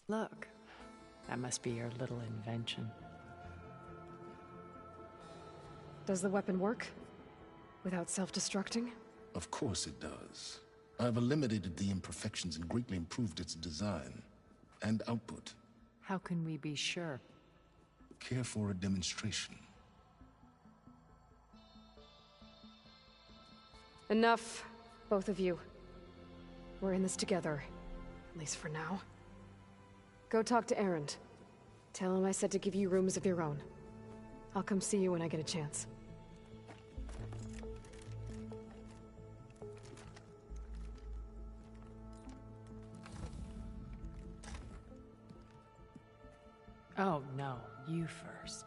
Look, that must be your little invention. Does the weapon work? Without self-destructing? Of course it does. I've eliminated the imperfections and greatly improved its design and output. How can we be sure? Care for a demonstration? Enough, both of you. We're in this together, at least for now. Go talk to Erend. Tell him I said to give you rooms of your own. I'll come see you when I get a chance. Oh, no. You first.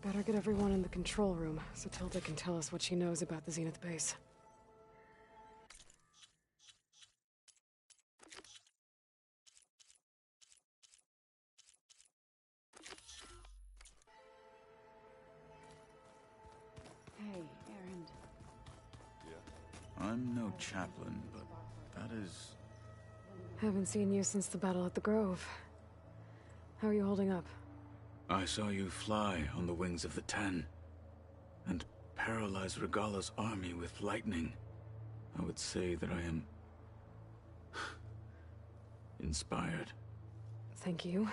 Better get everyone in the control room, so Tilda can tell us what she knows about the Zenith base. Hey, Erend. I'm no chaplain, but that is... Haven't seen you since the battle at the Grove. How are you holding up? I saw you fly on the wings of the Ten, and paralyze Regalla's army with lightning. I would say that I am... inspired. Thank you,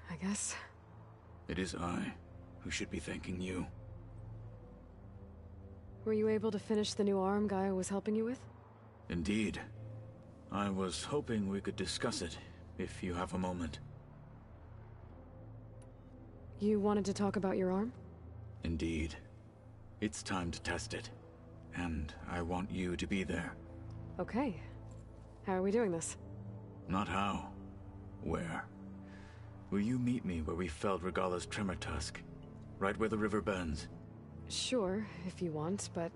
I guess. It is I who should be thanking you. Were you able to finish the new arm Gaia was helping you with? Indeed. I was hoping we could discuss it, if you have a moment. You wanted to talk about your arm? Indeed. It's time to test it. And I want you to be there. Okay. How are we doing this? Not how. Where? Will you meet me where we felled Regalla's tremor tusk? Right where the river bends? Sure, if you want, but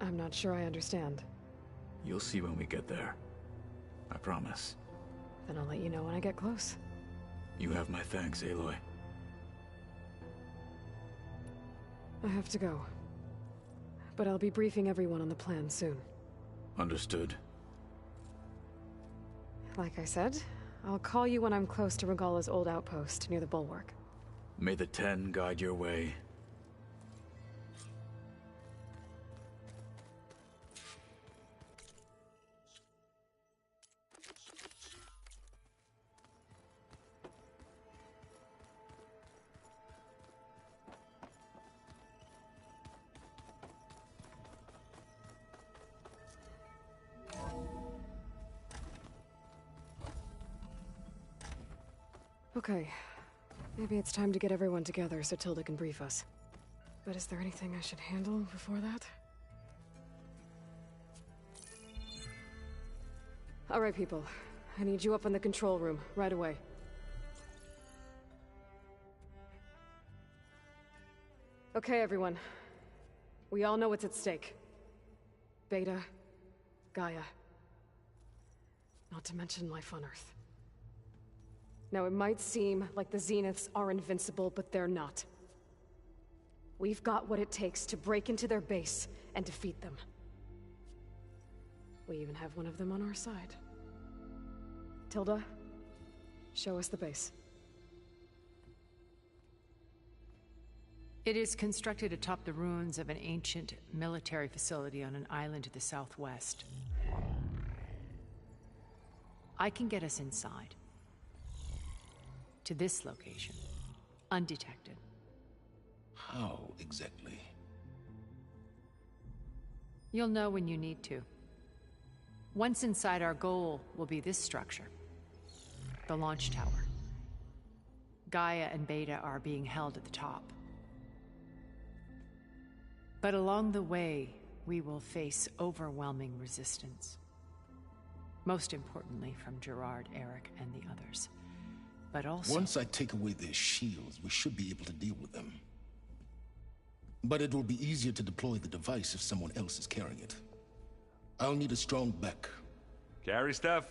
I'm not sure I understand. You'll see when we get there. I promise. Then I'll let you know when I get close. You have my thanks, Aloy. I have to go. But I'll be briefing everyone on the plan soon. Understood. Like I said, I'll call you when I'm close to Regalla's old outpost near the bulwark. May the Ten guide your way. Okay. Maybe it's time to get everyone together so Tilda can brief us. But is there anything I should handle before that? Alright, people. I need you up in the control room, right away. Okay, everyone. We all know what's at stake. Beta, Gaia. Not to mention life on Earth. Now, it might seem like the Zeniths are invincible, but they're not. We've got what it takes to break into their base and defeat them. We even have one of them on our side. Tilda, show us the base. It is constructed atop the ruins of an ancient military facility on an island to the southwest. I can get us inside. To this location, undetected. How exactly? You'll know when you need to. Once inside, our goal will be this structure. The launch tower. Gaia and Beta are being held at the top. But along the way, we will face overwhelming resistance. Most importantly from Gerard, Eric, and the others. But also... Once I take away their shields, we should be able to deal with them. But it will be easier to deploy the device if someone else is carrying it. I'll need a strong back. Carry stuff?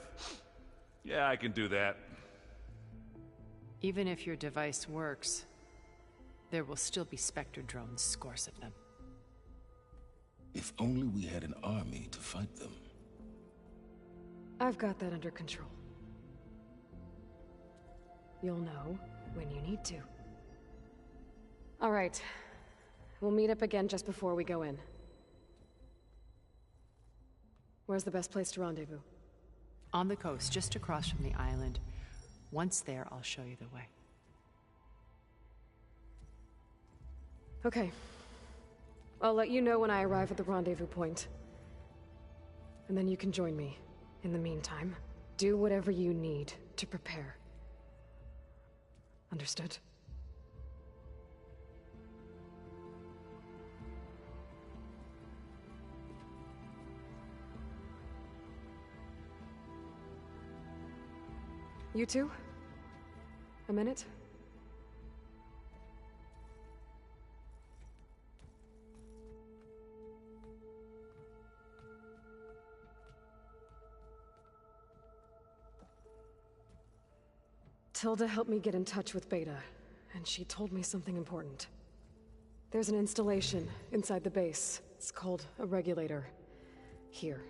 Yeah, I can do that. Even if your device works, there will still be Spectre drones, scores of them. If only we had an army to fight them. I've got that under control. You'll know when you need to. All right. We'll meet up again just before we go in. Where's the best place to rendezvous? On the coast, just across from the island. Once there, I'll show you the way. Okay. I'll let you know when I arrive at the rendezvous point. And then you can join me. In the meantime, do whatever you need to prepare. Understood? You two? A minute? Tilda helped me get in touch with Beta, and she told me something important. There's an installation inside the base. It's called a regulator. Here.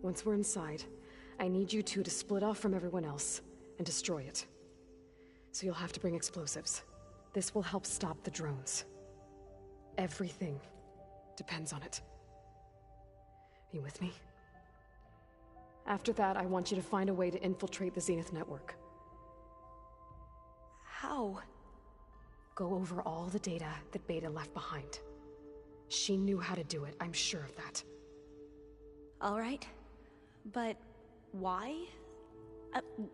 Once we're inside, I need you two to split off from everyone else and destroy it. So you'll have to bring explosives. This will help stop the drones. Everything depends on it. Are you with me? After that, I want you to find a way to infiltrate the Zenith network. How? Go over all the data that Beta left behind. She knew how to do it, I'm sure of that. All right. But why?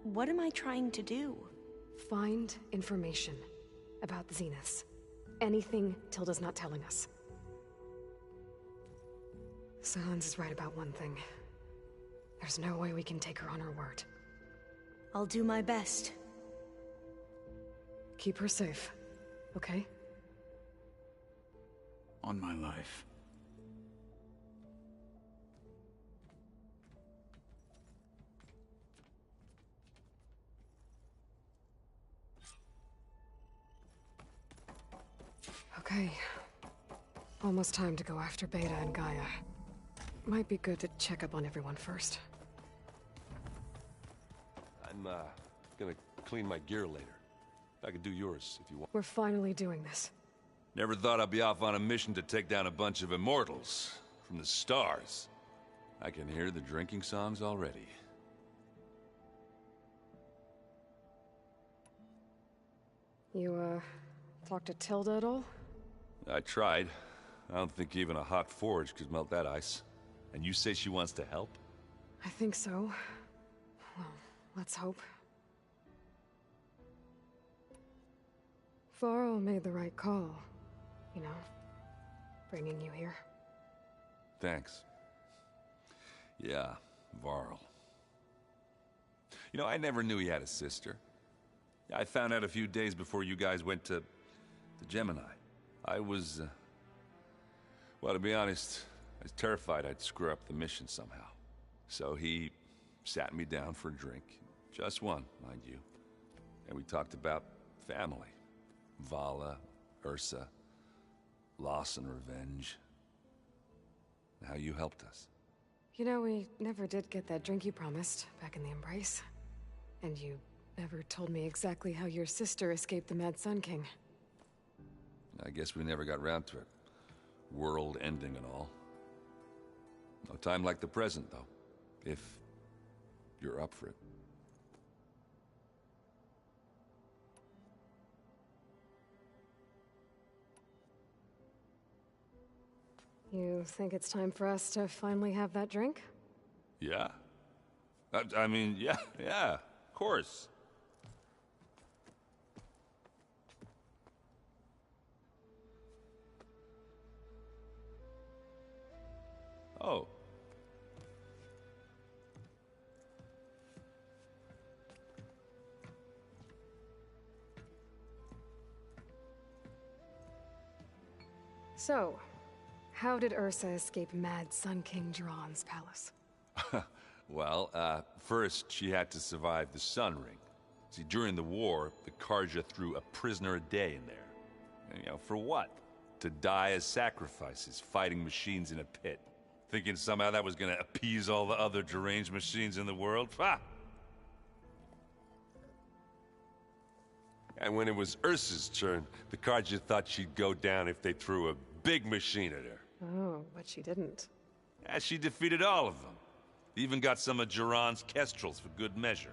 What am I trying to do? Find information about the Zeniths. Anything Tilda's not telling us. Sans is right about one thing. There's no way we can take her on her word. I'll do my best. Keep her safe, okay? On my life. Okay. Almost time to go after Beta and Gaia. Might be good to check up on everyone first. I'm, gonna clean my gear later. I could do yours if you want. We're finally doing this. Never thought I'd be off on a mission to take down a bunch of immortals from the stars. I can hear the drinking songs already. You, talk to Tilda at all? I tried. I don't think even a hot forge could melt that ice. And you say she wants to help? I think so. Well, let's hope. Varl made the right call. You know, bringing you here. Thanks. Yeah, Varl. You know, I never knew he had a sister. I found out a few days before you guys went to Gemini. I was, well, to be honest, I was terrified I'd screw up the mission somehow. So he sat me down for a drink. Just one, mind you. And we talked about family. Vala, Ursa, loss and revenge. How you helped us. You know, we never did get that drink you promised back in the Embrace. And you never told me exactly how your sister escaped the Mad Sun King. I guess we never got round to it. World ending and all. No time like the present, though. If you're up for it. You think it's time for us to finally have that drink? Yeah. I mean, yeah, of course. Oh. So, how did Ursa escape Mad Sun King Jiran's palace? Well, first she had to survive the Sun Ring. See, during the war, the Karja threw a prisoner a day in there. And, for what? To die as sacrifices, fighting machines in a pit. Thinking somehow that was gonna appease all the other deranged machines in the world? Ha! And when it was Ursa's turn, the Karja thought she'd go down if they threw a big machine at her. Oh, but she didn't. And she defeated all of them. Even got some of Jiran's kestrels for good measure.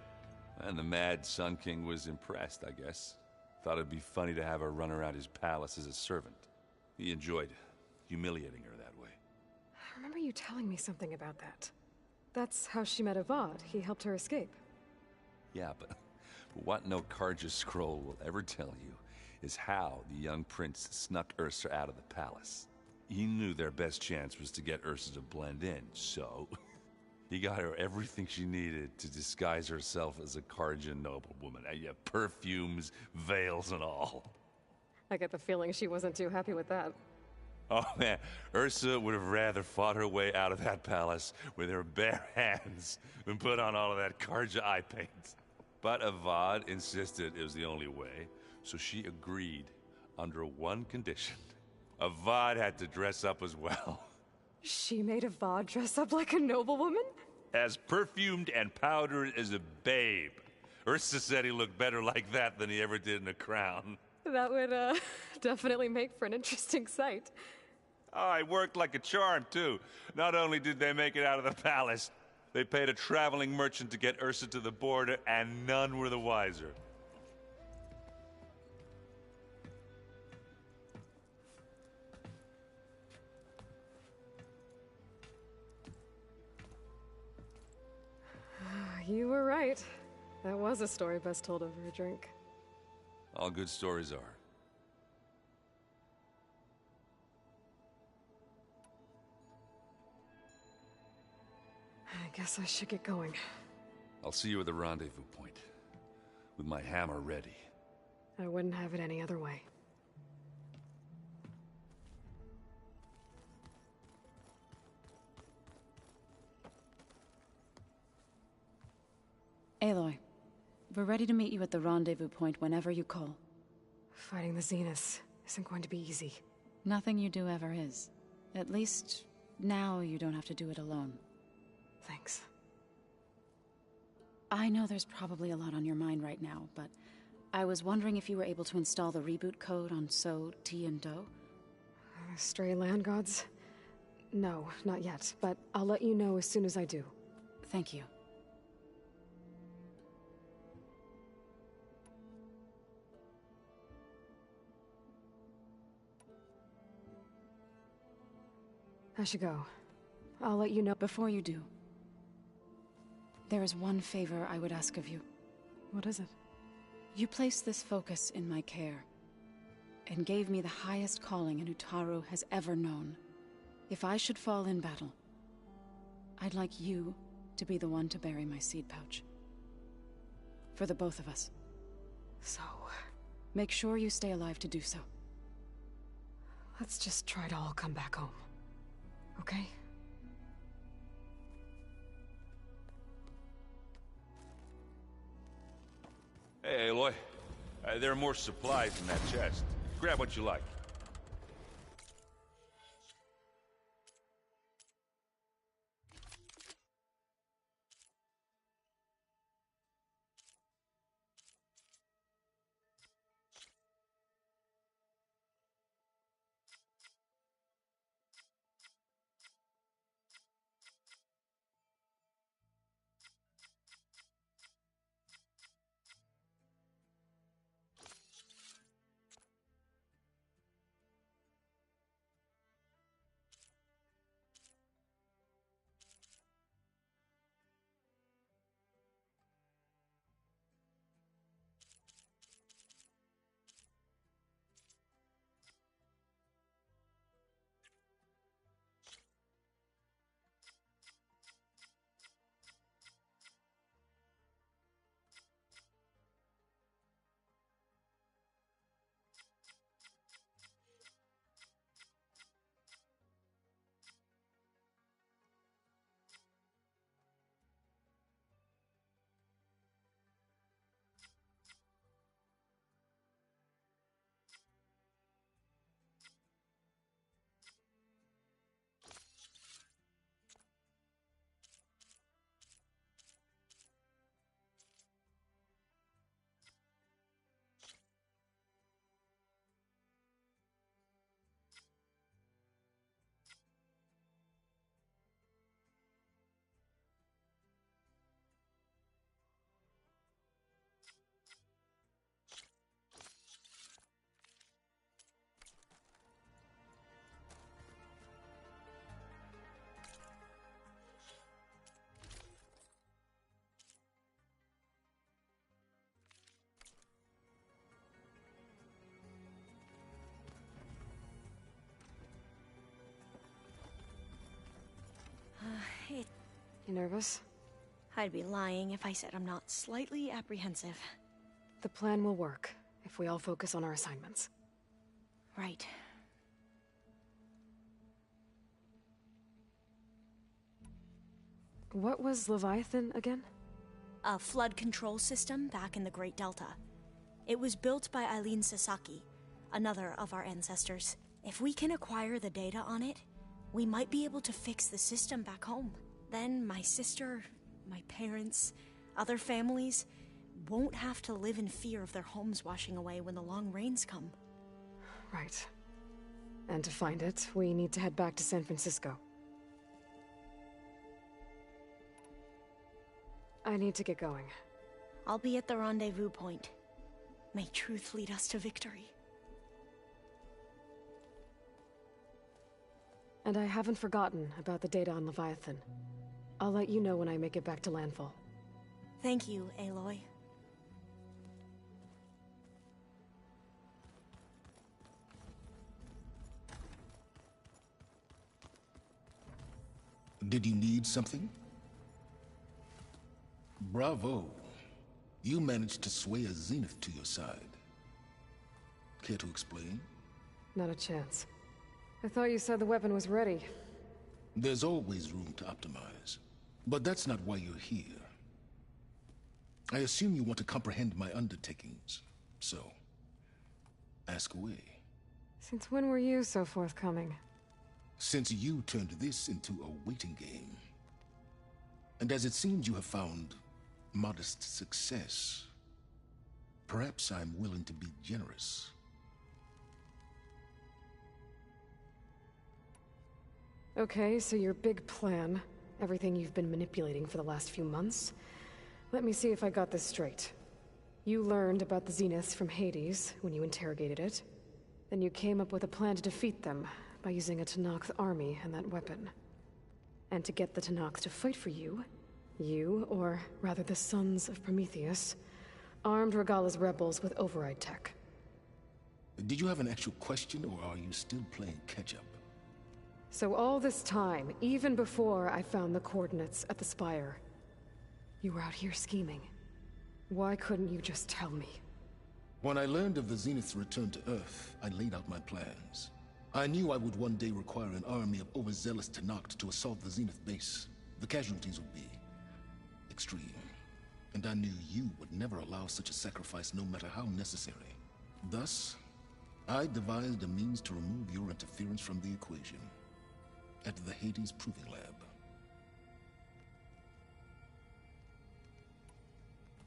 And the mad Sun King was impressed, I guess. Thought it'd be funny to have her run around his palace as a servant. He enjoyed humiliating her that way. I remember you telling me something about that. That's how she met Avad. He helped her escape. Yeah, but what no Karja scroll will ever tell you is how the young prince snuck Ursa out of the palace. He knew their best chance was to get Ursa to blend in, so he got her everything she needed to disguise herself as a Karja noblewoman. Yeah, perfumes, veils, and all. I get the feeling she wasn't too happy with that. Oh man, Ursa would have rather fought her way out of that palace with her bare hands than put on all of that Karja eye paint. But Avad insisted it was the only way, so she agreed under one condition. Avad had to dress up as well. She made Avad dress up like a noblewoman? As perfumed and powdered as a babe. Ursa said he looked better like that than he ever did in a crown. That would, definitely make for an interesting sight. Oh, it worked like a charm, too. Not only did they make it out of the palace, they paid a traveling merchant to get Ursa to the border, and none were the wiser. You were right. That was a story best told over a drink. All good stories are. I guess I should get going. I'll see you at the rendezvous point, with my hammer ready. I wouldn't have it any other way. Aloy, we're ready to meet you at the rendezvous point whenever you call. Fighting the Zeniths isn't going to be easy. Nothing you do ever is. At least, now you don't have to do it alone. Thanks. I know there's probably a lot on your mind right now, but I was wondering if you were able to install the reboot code on So, T, and Do? Stray land gods? No, not yet, but I'll let you know as soon as I do. Thank you. I should go. I'll let you know. Before you do, there is one favor I would ask of you. What is it? You placed this focus in my care, and gave me the highest calling an Utaru has ever known. If I should fall in battle, I'd like you to be the one to bury my seed pouch. For the both of us. So... make sure you stay alive to do so. let's just try to all come back home. Okay? Hey, Aloy. There are more supplies in that chest. Grab what you like. nervous? I'd be lying if I said I'm not slightly apprehensive. The plan will work, if we all focus on our assignments. Right. What was Leviathan again? A flood control system back in the Great Delta. It was built by Eileen Sasaki, another of our ancestors. If we can acquire the data on it, we might be able to fix the system back home. Then my sister, my parents, other families won't have to live in fear of their homes washing away when the long rains come. Right. And to find it, we need to head back to San Francisco. I need to get going. I'll be at the rendezvous point. May truth lead us to victory. And I haven't forgotten about the data on Leviathan. I'll let you know when I make it back to landfall. Thank you, Aloy. Did you need something? Bravo. You managed to sway a Zenith to your side. Care to explain? Not a chance. I thought you said the weapon was ready. There's always room to optimize. But that's not why you're here. I assume you want to comprehend my undertakings. So, ask away. Since when were you so forthcoming? Since you turned this into a waiting game. And as it seems you have found modest success, perhaps I'm willing to be generous. Okay, so your big plan, everything you've been manipulating for the last few months. Let me see if I got this straight. You learned about the Zeniths from Hades when you interrogated it. Then you came up with a plan to defeat them by using a Tenakth army and that weapon. And to get the Tenakth to fight for you, or rather the Sons of Prometheus, armed Regalla's rebels with override tech. Did you have an actual question, or are you still playing catch-up? So all this time, even before I found the coordinates at the Spire, you were out here scheming. Why couldn't you just tell me? When I learned of the Zenith's return to Earth, I laid out my plans. I knew I would one day require an army of overzealous Tenakth to assault the Zenith base. The casualties would be extreme. And I knew you would never allow such a sacrifice, no matter how necessary. Thus, I devised a means to remove your interference from the equation. At the Hades Proving Lab.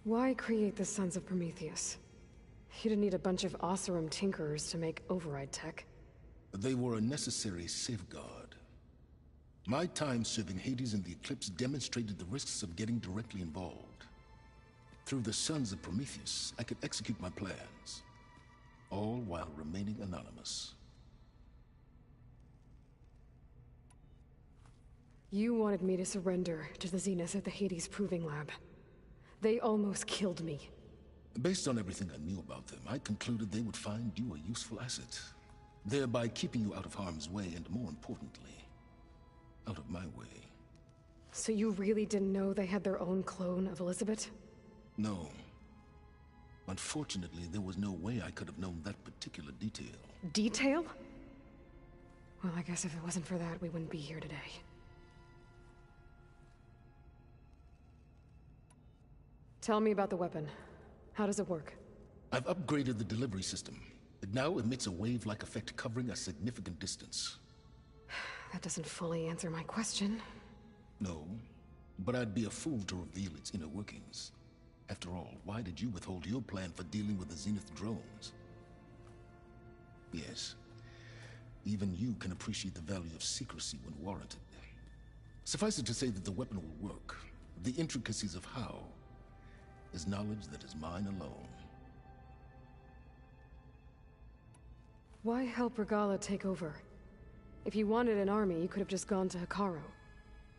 Why create the Sons of Prometheus? You didn't need a bunch of Oseram tinkerers to make override tech. They were a necessary safeguard. My time serving Hades in the Eclipse demonstrated the risks of getting directly involved. Through the Sons of Prometheus, I could execute my plans, all while remaining anonymous. You wanted me to surrender to the Zeniths at the Hades Proving Lab. They almost killed me. Based on everything I knew about them, I concluded they would find you a useful asset, thereby keeping you out of harm's way and, more importantly, out of my way. So you really didn't know they had their own clone of Elizabeth? No. Unfortunately, there was no way I could have known that particular detail. Detail? Well, I guess if it wasn't for that, we wouldn't be here today. Tell me about the weapon. How does it work? I've upgraded the delivery system. It now emits a wave-like effect covering a significant distance. That doesn't fully answer my question. No, but I'd be a fool to reveal its inner workings. After all, why did you withhold your plan for dealing with the Zenith drones? Yes, even you can appreciate the value of secrecy when warranted. Suffice it to say that the weapon will work. The intricacies of how is knowledge that is mine alone. Why help Regalla take over? If you wanted an army, you could have just gone to Hekarro.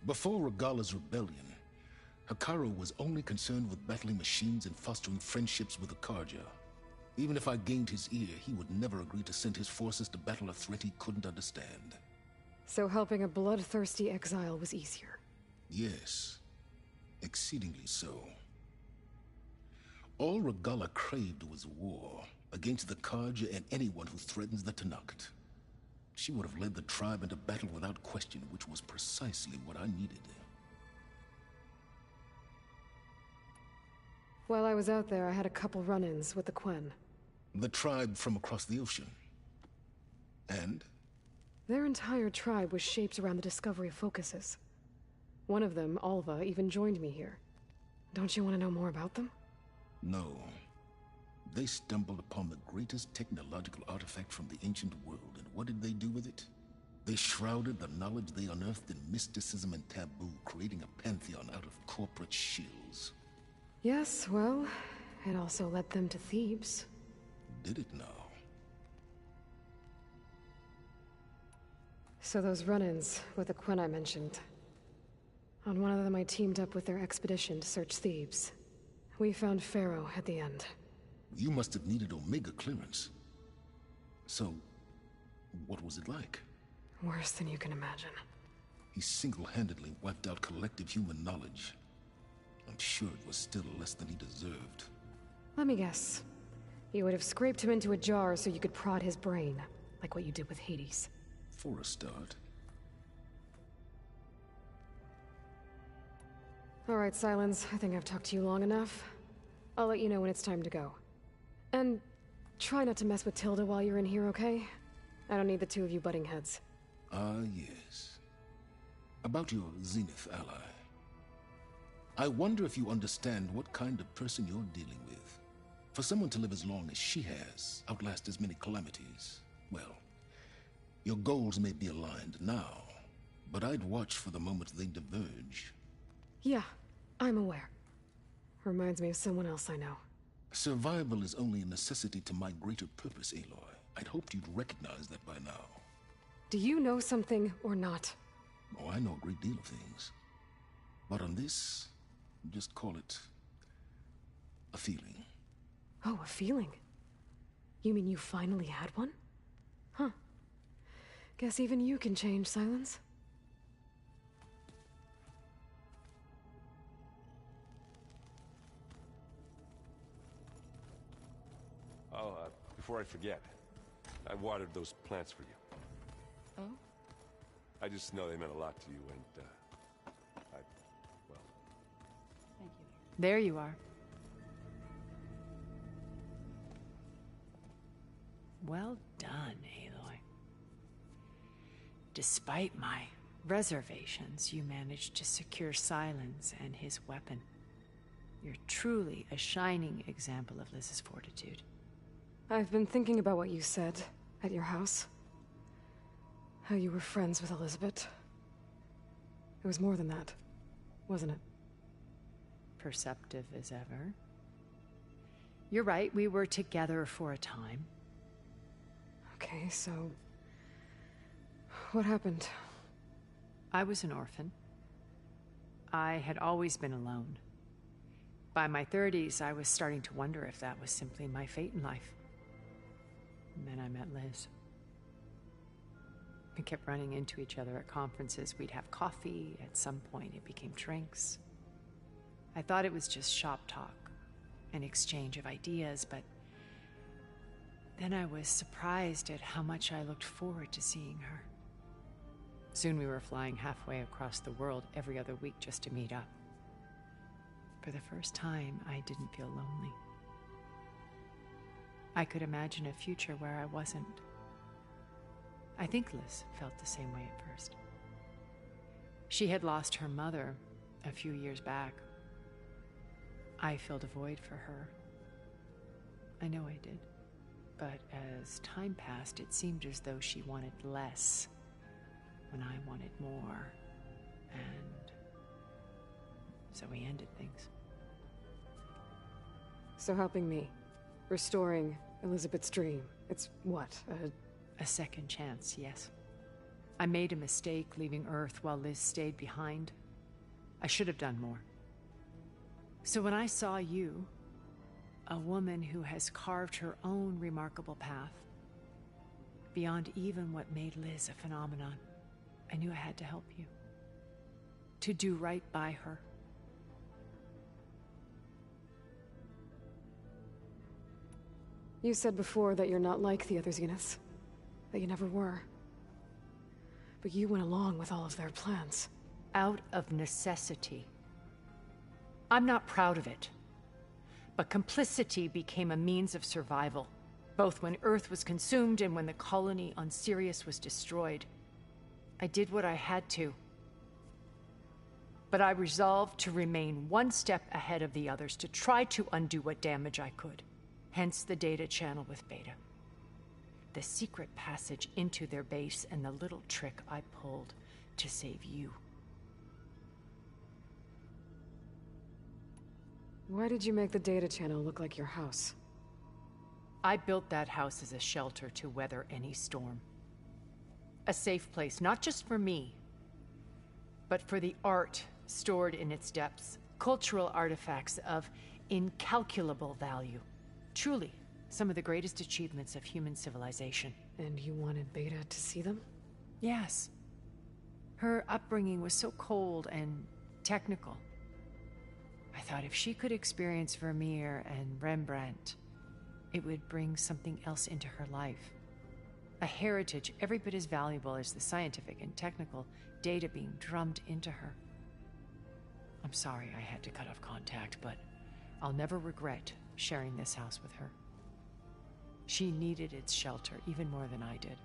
Before Regalla's rebellion, Hekarro was only concerned with battling machines and fostering friendships with Akarja. Even if I gained his ear, he would never agree to send his forces to battle a threat he couldn't understand. So helping a bloodthirsty exile was easier. Yes, Exceedingly so. All Regala craved was war against the Karja and anyone who threatens the Tenakth. She would have led the tribe into battle without question, which was precisely what I needed. While I was out there, I had a couple run-ins with the Quen. The tribe from across the ocean. And? Their entire tribe was shaped around the discovery of focuses. One of them, Alva, even joined me here. Don't you want to know more about them? No. They stumbled upon the greatest technological artifact from the ancient world, and what did they do with it? They shrouded the knowledge they unearthed in mysticism and taboo, creating a pantheon out of corporate shills. Yes, well, it also led them to Thebes. Did it now? So those run-ins with the Quen I mentioned. On one of them I teamed up with their expedition to search Thebes. We found Pharaoh at the end. You must have needed Omega clearance. So, what was it like? Worse than you can imagine. He single-handedly wiped out collective human knowledge. I'm sure it was still less than he deserved. Let me guess. You would have scraped him into a jar so you could prod his brain, like what you did with Hades. For a start. All right, Silence. I think I've talked to you long enough. I'll let you know when it's time to go. And try not to mess with Tilda while you're in here, okay? I don't need the two of you butting heads. Ah, yes. About your Zenith ally. I wonder if you understand what kind of person you're dealing with. For someone to live as long as she has, outlast as many calamities, well, your goals may be aligned now, but I'd watch for the moment they diverge. Yeah, I'm aware. Reminds me of someone else I know. Survival is only a necessity to my greater purpose, Aloy. I'd hoped you'd recognize that by now. Do you know something or not? Oh, I know a great deal of things. But on this, just call it a feeling. Oh, a feeling? You mean you finally had one? Huh. Guess even you can change, Silence. Oh, before I forget, I watered those plants for you. Oh? I just know they meant a lot to you, and, well... Thank you. There you are. Well done, Aloy. Despite my reservations, you managed to secure Silence and his weapon. You're truly a shining example of Liz's fortitude. I've been thinking about what you said at your house. How you were friends with Elizabeth. It was more than that, wasn't it? Perceptive as ever. You're right, we were together for a time. Okay, so... what happened? I was an orphan. I had always been alone. By my 30s, I was starting to wonder if that was simply my fate in life. And then I met Liz. We kept running into each other at conferences. We'd have coffee. At some point, it became drinks. I thought it was just shop talk, an exchange of ideas, but then I was surprised at how much I looked forward to seeing her. Soon we were flying halfway across the world every other week just to meet up. For the first time, I didn't feel lonely. I could imagine a future where I wasn't. I think Liz felt the same way at first. She had lost her mother a few years back. I filled a void for her. I know I did. But as time passed, it seemed as though she wanted less when I wanted more. And so we ended things. So helping me. Restoring Elizabeth's dream. It's what, A second chance, yes. I made a mistake leaving Earth while Liz stayed behind. I should have done more. So when I saw you, a woman who has carved her own remarkable path, beyond even what made Liz a phenomenon, I knew I had to help you. To do right by her. You said before that you're not like the other Zeniths. That you never were. But you went along with all of their plans. Out of necessity. I'm not proud of it. But complicity became a means of survival, both when Earth was consumed and when the colony on Sirius was destroyed. I did what I had to. But I resolved to remain one step ahead of the others, to try to undo what damage I could. Hence the data channel with Beta. The secret passage into their base and the little trick I pulled to save you. Why did you make the data channel look like your house? I built that house as a shelter to weather any storm. A safe place, not just for me, but for the art stored in its depths, cultural artifacts of incalculable value. Truly, some of the greatest achievements of human civilization. And you wanted Beta to see them? Yes. Her upbringing was so cold and technical. I thought if she could experience Vermeer and Rembrandt, it would bring something else into her life. A heritage every bit as valuable as the scientific and technical data being drummed into her. I'm sorry I had to cut off contact, but I'll never regret sharing this house with her. She needed its shelter even more than I did.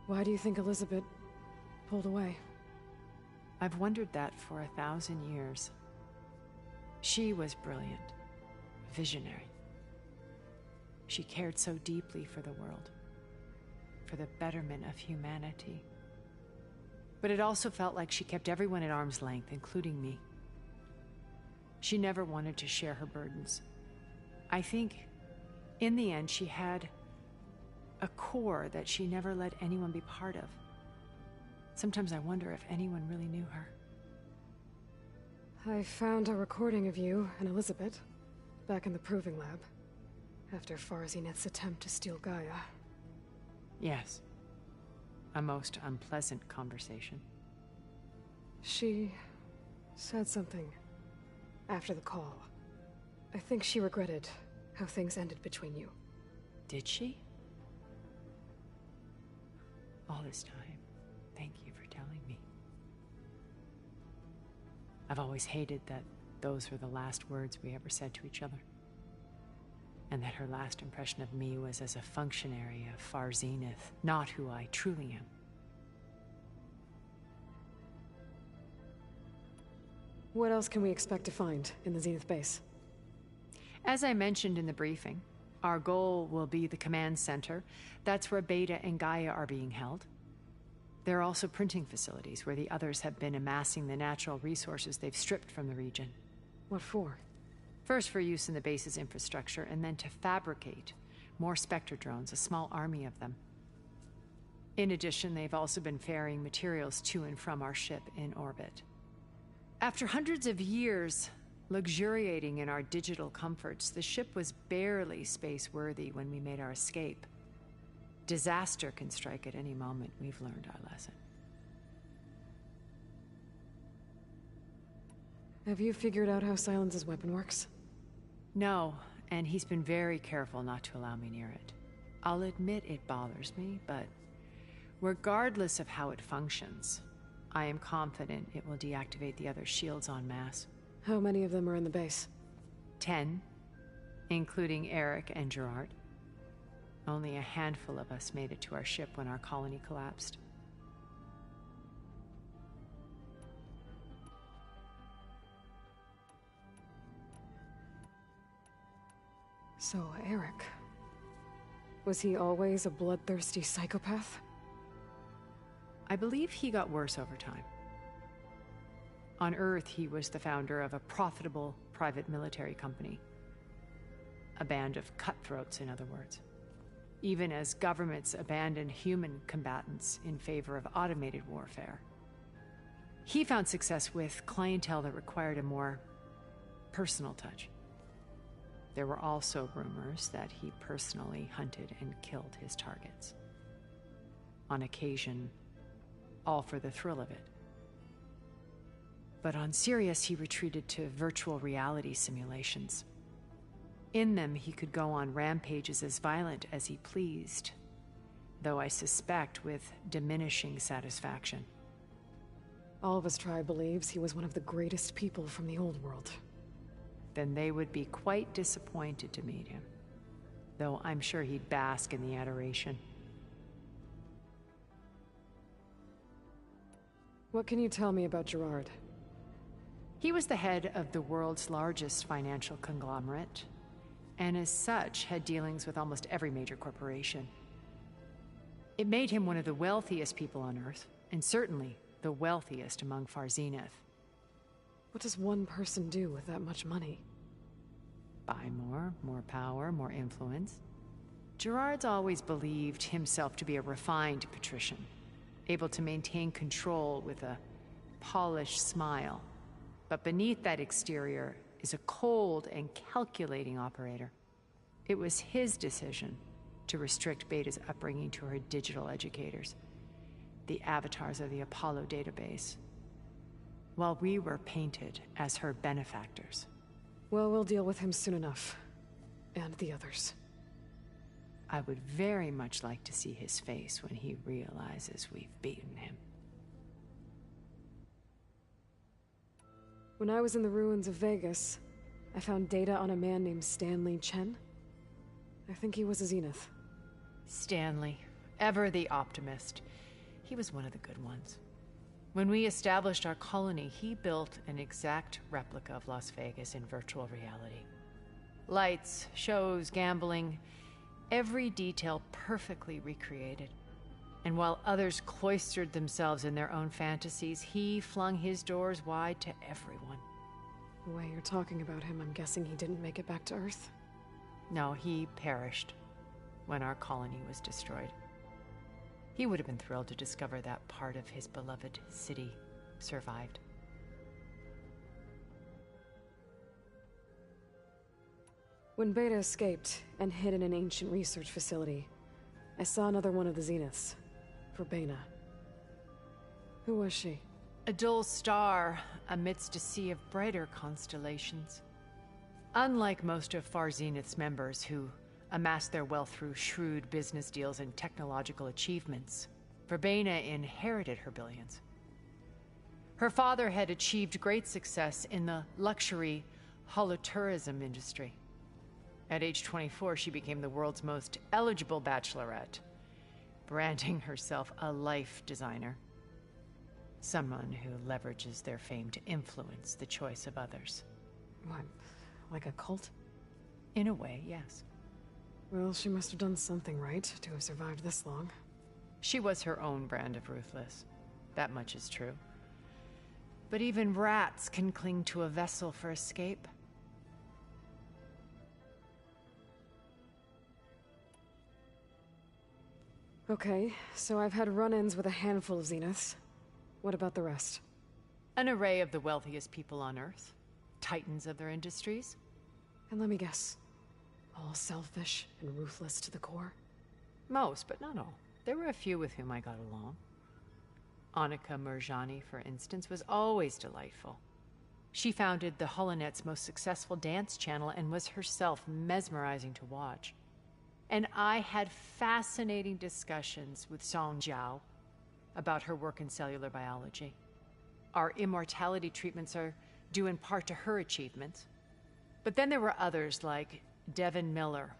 Why do you think Elizabeth pulled away? I've wondered that for 1,000 years. She was brilliant, visionary. She cared so deeply for the world, for the betterment of humanity. But it also felt like she kept everyone at arm's length, including me. She never wanted to share her burdens. I think, in the end, she had a core that she never let anyone be part of. Sometimes I wonder if anyone really knew her. I found a recording of you and Elizabeth back in the proving lab after Farzineth's attempt to steal Gaia. Yes. A most unpleasant conversation. She said something after the call. I think she regretted how things ended between you. Did she? All this time, thank you for telling me. I've always hated that those were the last words we ever said to each other. And that her last impression of me was as a functionary of Far Zenith, not who I truly am. What else can we expect to find in the Zenith base? As I mentioned in the briefing, our goal will be the command center. That's where Beta and Gaia are being held. There are also printing facilities where the others have been amassing the natural resources they've stripped from the region. What for? First for use in the base's infrastructure, and then to fabricate more Spectre drones, a small army of them. In addition, they've also been ferrying materials to and from our ship in orbit. After hundreds of years luxuriating in our digital comforts, the ship was barely space-worthy when we made our escape. Disaster can strike at any moment. We've learned our lesson. Have you figured out how Silence's weapon works? No, and he's been very careful not to allow me near it. I'll admit it bothers me, but regardless of how it functions, I am confident it will deactivate the other shields en masse. How many of them are in the base? 10, including Eric and Gerard. Only a handful of us made it to our ship when our colony collapsed. So, Eric... was he always a bloodthirsty psychopath? I believe he got worse over time. On Earth, he was the founder of a profitable private military company. A band of cutthroats, in other words. Even as governments abandoned human combatants in favor of automated warfare. He found success with clientele that required a more personal touch. There were also rumors that he personally hunted and killed his targets. On occasion, all for the thrill of it. But on Sirius, he retreated to virtual reality simulations. In them, he could go on rampages as violent as he pleased, though I suspect with diminishing satisfaction. All of his tribe believes he was one of the greatest people from the old world. Then they would be quite disappointed to meet him, though I'm sure he'd bask in the adoration. What can you tell me about Gerard? He was the head of the world's largest financial conglomerate, and as such had dealings with almost every major corporation. It made him one of the wealthiest people on Earth, and certainly the wealthiest among Far Zenith. What does one person do with that much money? Buy more power, more influence. Gerard's always believed himself to be a refined patrician, able to maintain control with a polished smile. But beneath that exterior is a cold and calculating operator. It was his decision to restrict Beta's upbringing to her digital educators, the avatars of the Apollo database, while we were painted as her benefactors. Well, we'll deal with him soon enough. And the others. I would very much like to see his face when he realizes we've beaten him. When I was in the ruins of Vegas, I found data on a man named Stanley Chen. I think he was a Zenith. Stanley, ever the optimist. He was one of the good ones. When we established our colony, he built an exact replica of Las Vegas in virtual reality. Lights, shows, gambling, every detail perfectly recreated. And while others cloistered themselves in their own fantasies, he flung his doors wide to everyone. The way you're talking about him, I'm guessing he didn't make it back to Earth? No, he perished when our colony was destroyed. He would have been thrilled to discover that part of his beloved city survived. When Beta escaped and hid in an ancient research facility, I saw another one of the Zeniths, Verbena. Who was she? A dull star amidst a sea of brighter constellations. Unlike most of Far Zenith's members who amassed their wealth through shrewd business deals and technological achievements, Verbena inherited her billions. Her father had achieved great success in the luxury holotourism industry. At age 24, she became the world's most eligible bachelorette, branding herself a life designer. Someone who leverages their fame to influence the choice of others. What, like a cult? In a way, yes. Well, she must have done something right to have survived this long. She was her own brand of ruthless. That much is true. But even rats can cling to a vessel for escape. Okay, so I've had run-ins with a handful of Zeniths. What about the rest? An array of the wealthiest people on Earth. Titans of their industries. And let me guess. All selfish and ruthless to the core? Most, but not all. There were a few with whom I got along. Annika Murjani, for instance, was always delightful. She founded the Holonet's most successful dance channel and was herself mesmerizing to watch. And I had fascinating discussions with Song Jiao about her work in cellular biology. Our immortality treatments are due in part to her achievements. But then there were others like Devin Miller,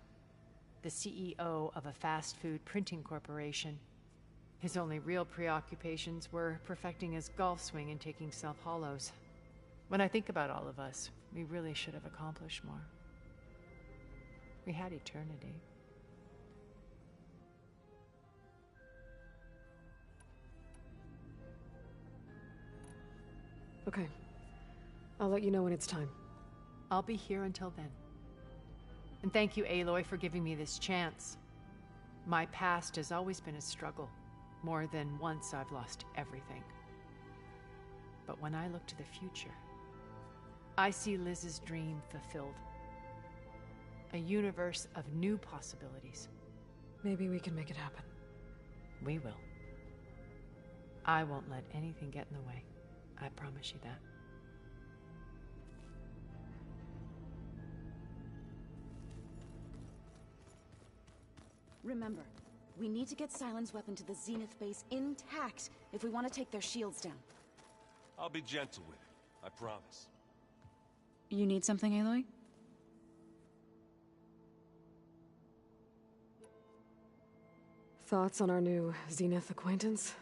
the CEO of a fast food printing corporation. His only real preoccupations were perfecting his golf swing and taking self-hollows. When I think about all of us, we really should have accomplished more. We had eternity. Okay. I'll let you know when it's time. I'll be here until then. And thank you, Aloy, for giving me this chance. My past has always been a struggle. More than once I've lost everything. But when I look to the future, I see Liz's dream fulfilled. A universe of new possibilities. Maybe we can make it happen. We will. I won't let anything get in the way. I promise you that. Remember, we need to get Sylens' weapon to the Zenith base intact if we want to take their shields down. I'll be gentle with it, I promise. You need something, Aloy? Thoughts on our new Zenith acquaintance?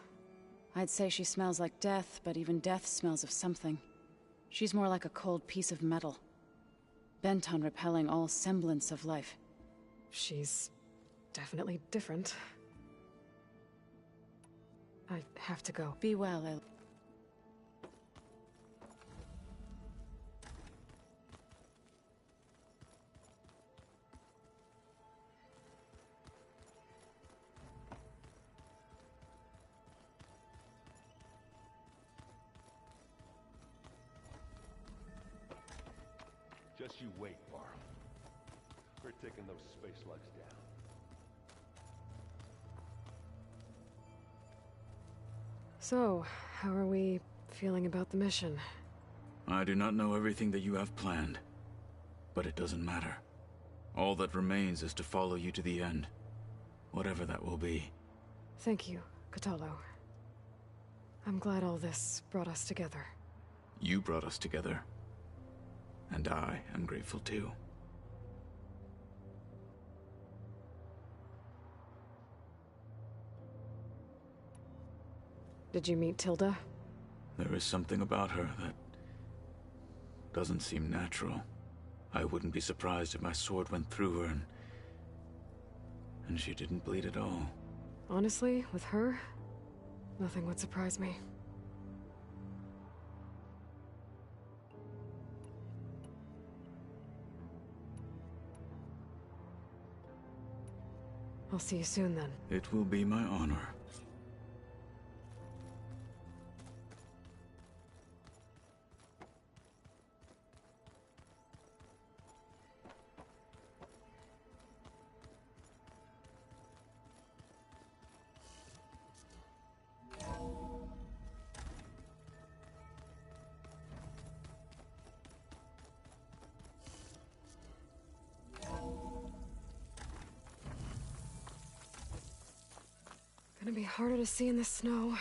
I'd say she smells like death, but even death smells of something. She's more like a cold piece of metal, bent on repelling all semblance of life. She's definitely different. I have to go. Be well, Aloy. Just you wait, Varl. We're taking those space slugs down. So, how are we feeling about the mission? I do not know everything that you have planned, but it doesn't matter. All that remains is to follow you to the end, whatever that will be. Thank you, Kotallo. I'm glad all this brought us together. You brought us together, and I am grateful too. Did you meet Tilda? There is something about her that doesn't seem natural. I wouldn't be surprised if my sword went through her and she didn't bleed at all. Honestly, with her, nothing would surprise me. I'll see you soon then. It will be my honor. Gonna be harder to see in the snow.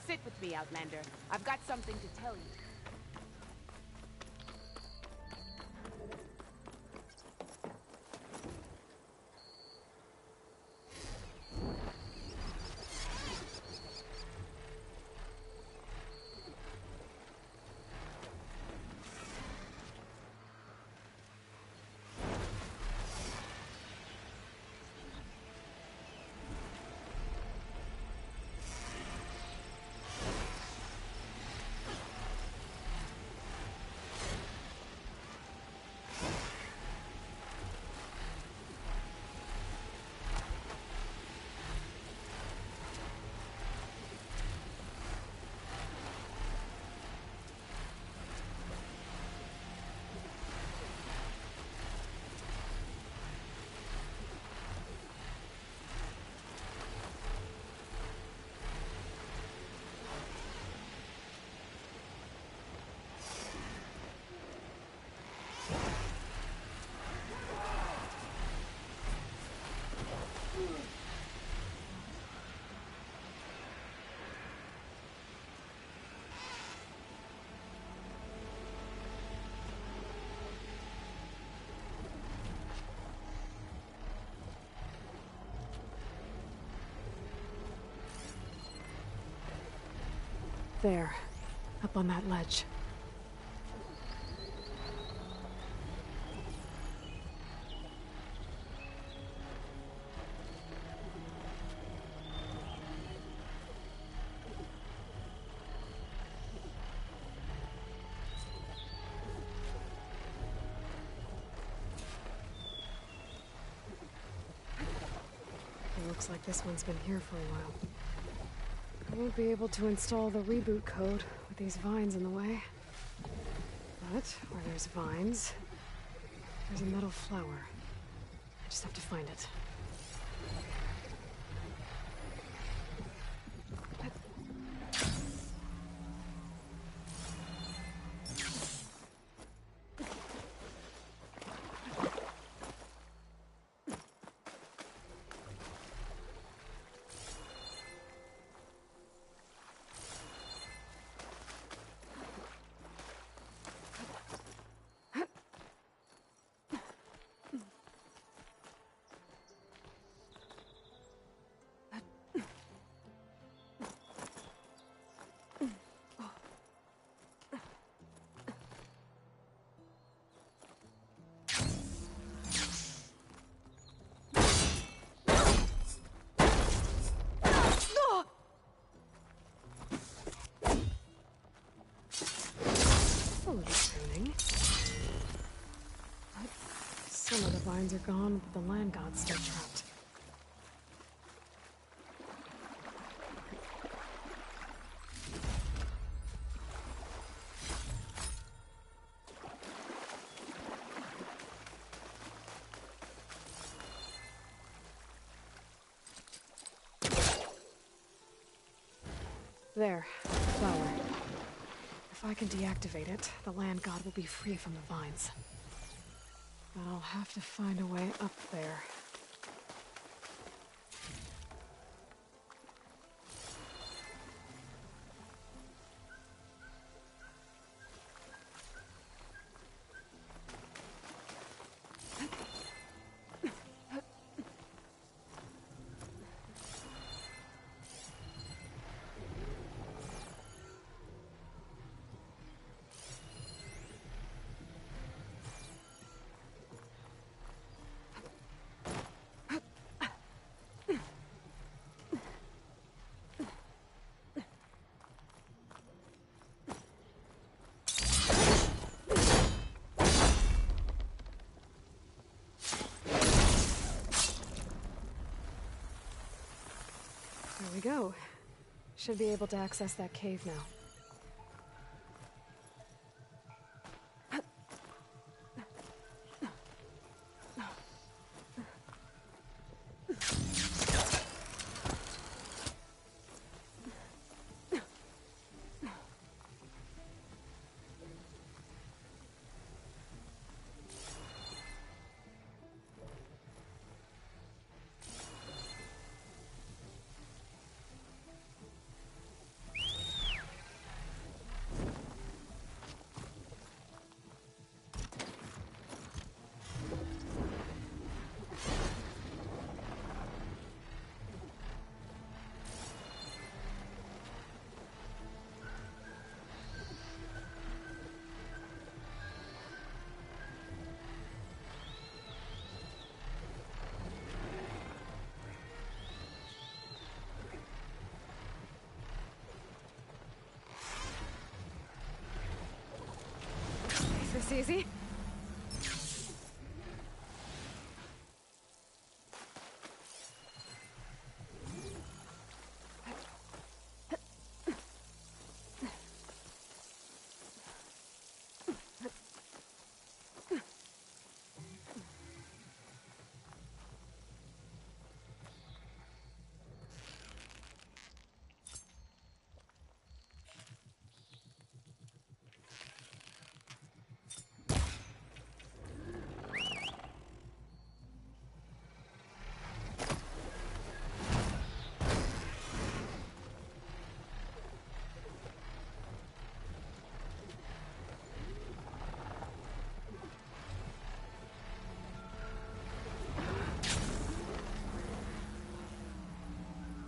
Sit with me, Outlander. I've got something to tell you. There. Up on that ledge. It looks like this one's been here for a while. I won't be able to install the reboot code with these vines in the way. But where there's vines, there's a metal flower. I just have to find it. Some of the vines are gone, but the land god's still trapped. There, flower. If I can deactivate it, the land god will be free from the vines. But I'll have to find a way up there. There we go. Should be able to access that cave now. Is this easy?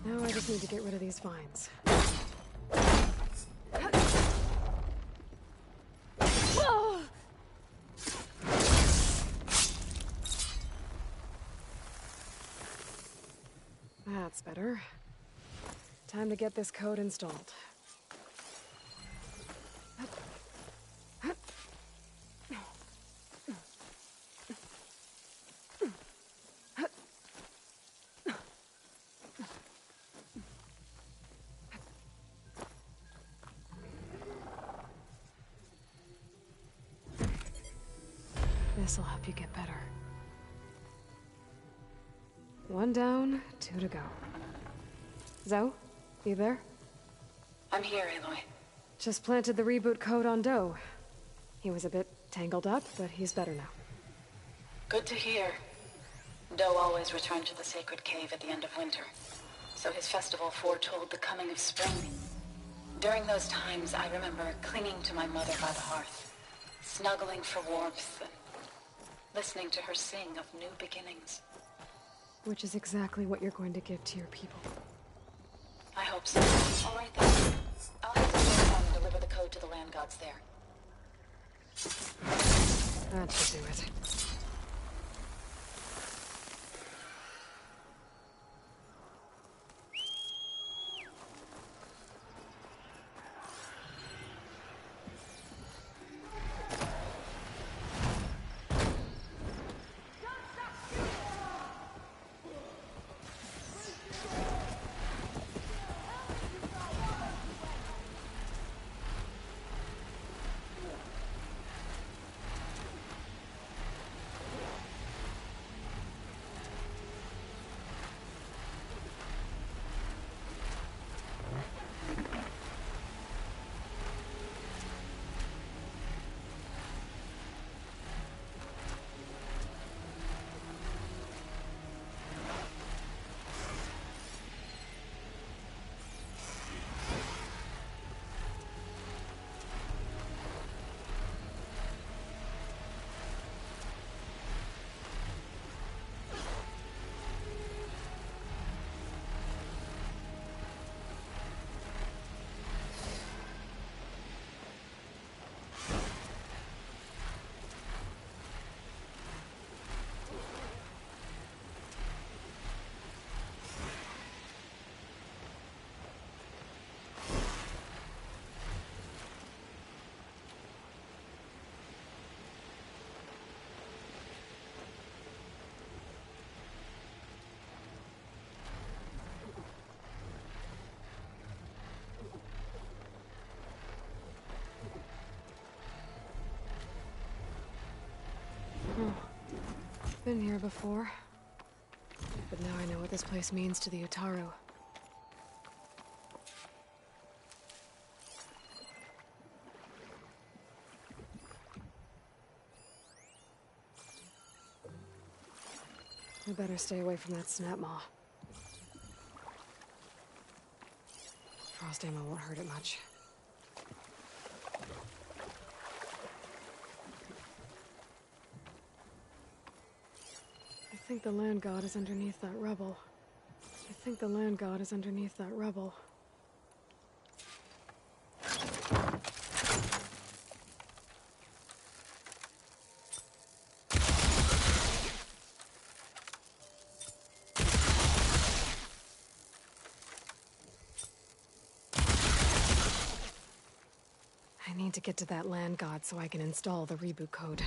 Now I just need to get rid of these vines. That's better. Time to get this code installed. This'll help you get better. One down, 2 to go. Zoe, you there? I'm here, Aloy. Just planted the reboot code on Doe. He was a bit tangled up, but he's better now. Good to hear. Doe always returned to the sacred cave at the end of winter, so his festival foretold the coming of spring. During those times, I remember clinging to my mother by the hearth, snuggling for warmth, and listening to her sing of new beginnings. Which is exactly what you're going to give to your people. I hope so. All right then. I'll have to go home and deliver the code to the land gods there. That should do it. Been here before. But now I know what this place means to the Utaru. I better stay away from that snap maw. Frost ammo won't hurt it much. I think the land god is underneath that rubble. I think the land god is underneath that rubble. I need to get to that land god so I can install the reboot code.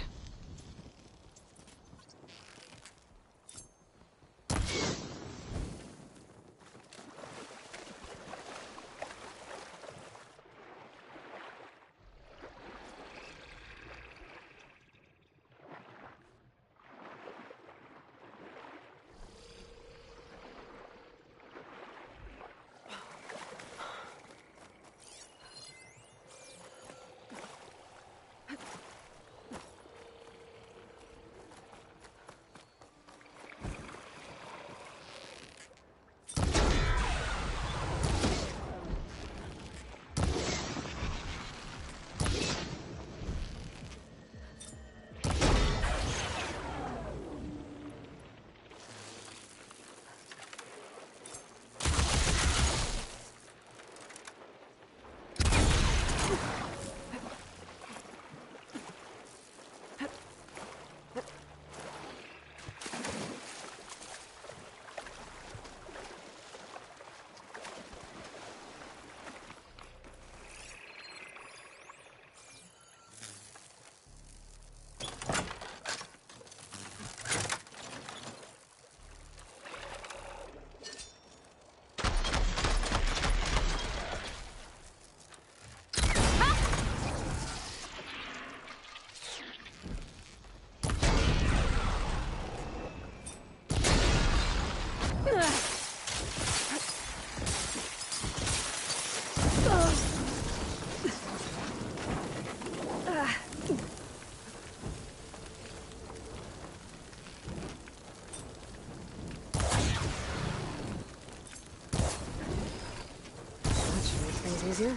easier.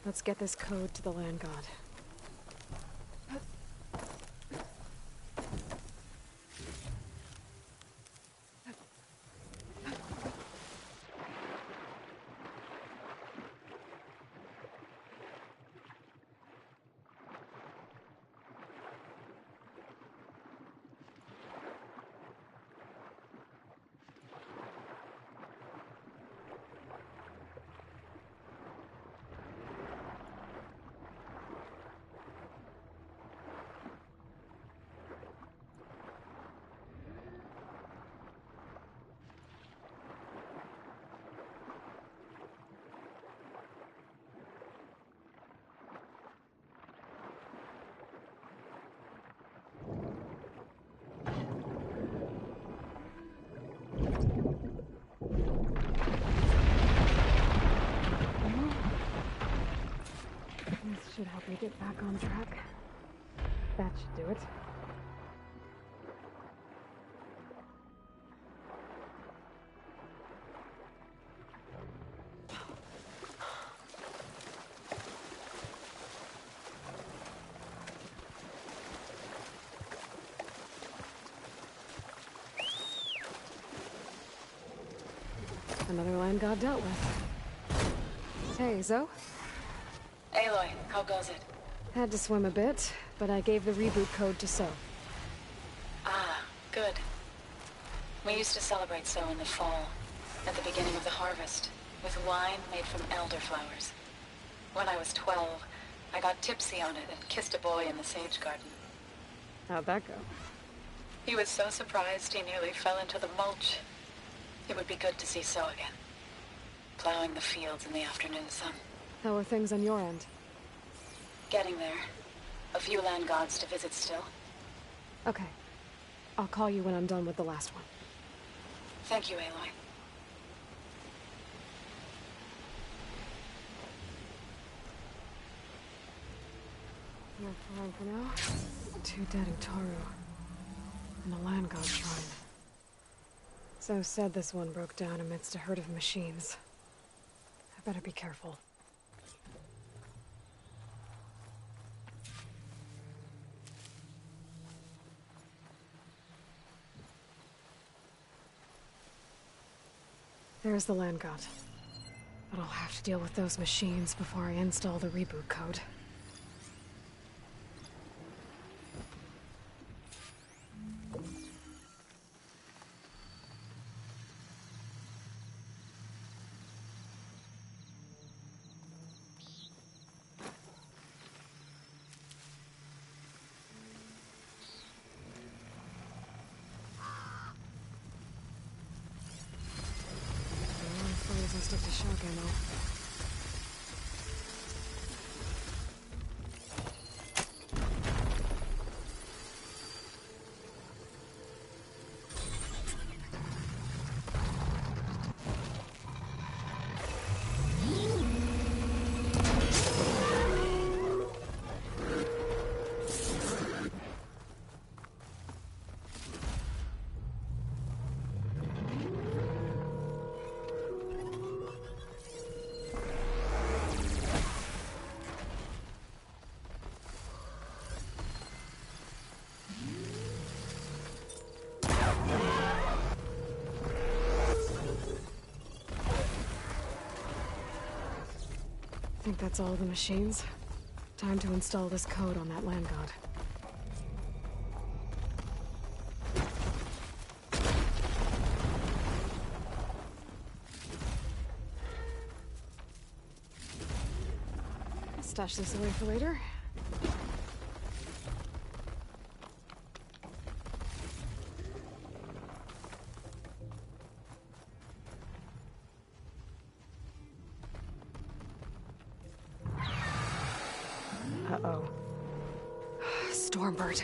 Let's get this code to the land god. Should help me get back on track. That should do it. Another land god dealt with. Hey, Zoe? Aloy, how goes it? Had to swim a bit, but I gave the reboot code to So. Ah, good. We used to celebrate So in the fall, at the beginning of the harvest, with wine made from elderflowers. When I was 12, I got tipsy on it and kissed a boy in the sage garden. How'd that go? He was so surprised he nearly fell into the mulch. It would be good to see So again, plowing the fields in the afternoon sun. How are things on your end? Getting there. A few land gods to visit still. Okay. I'll call you when I'm done with the last one. Thank you, Aloy. You're fine for now. 2 dead Utaru. And a land god shrine. So said this one broke down amidst a herd of machines. I better be careful. There's the land god. But I'll have to deal with those machines before I install the reboot code. I'll stick to shock ammo. I think that's all the machines. Time to install this code on that land god. Stash this away for later. Uh-oh. Stormbird.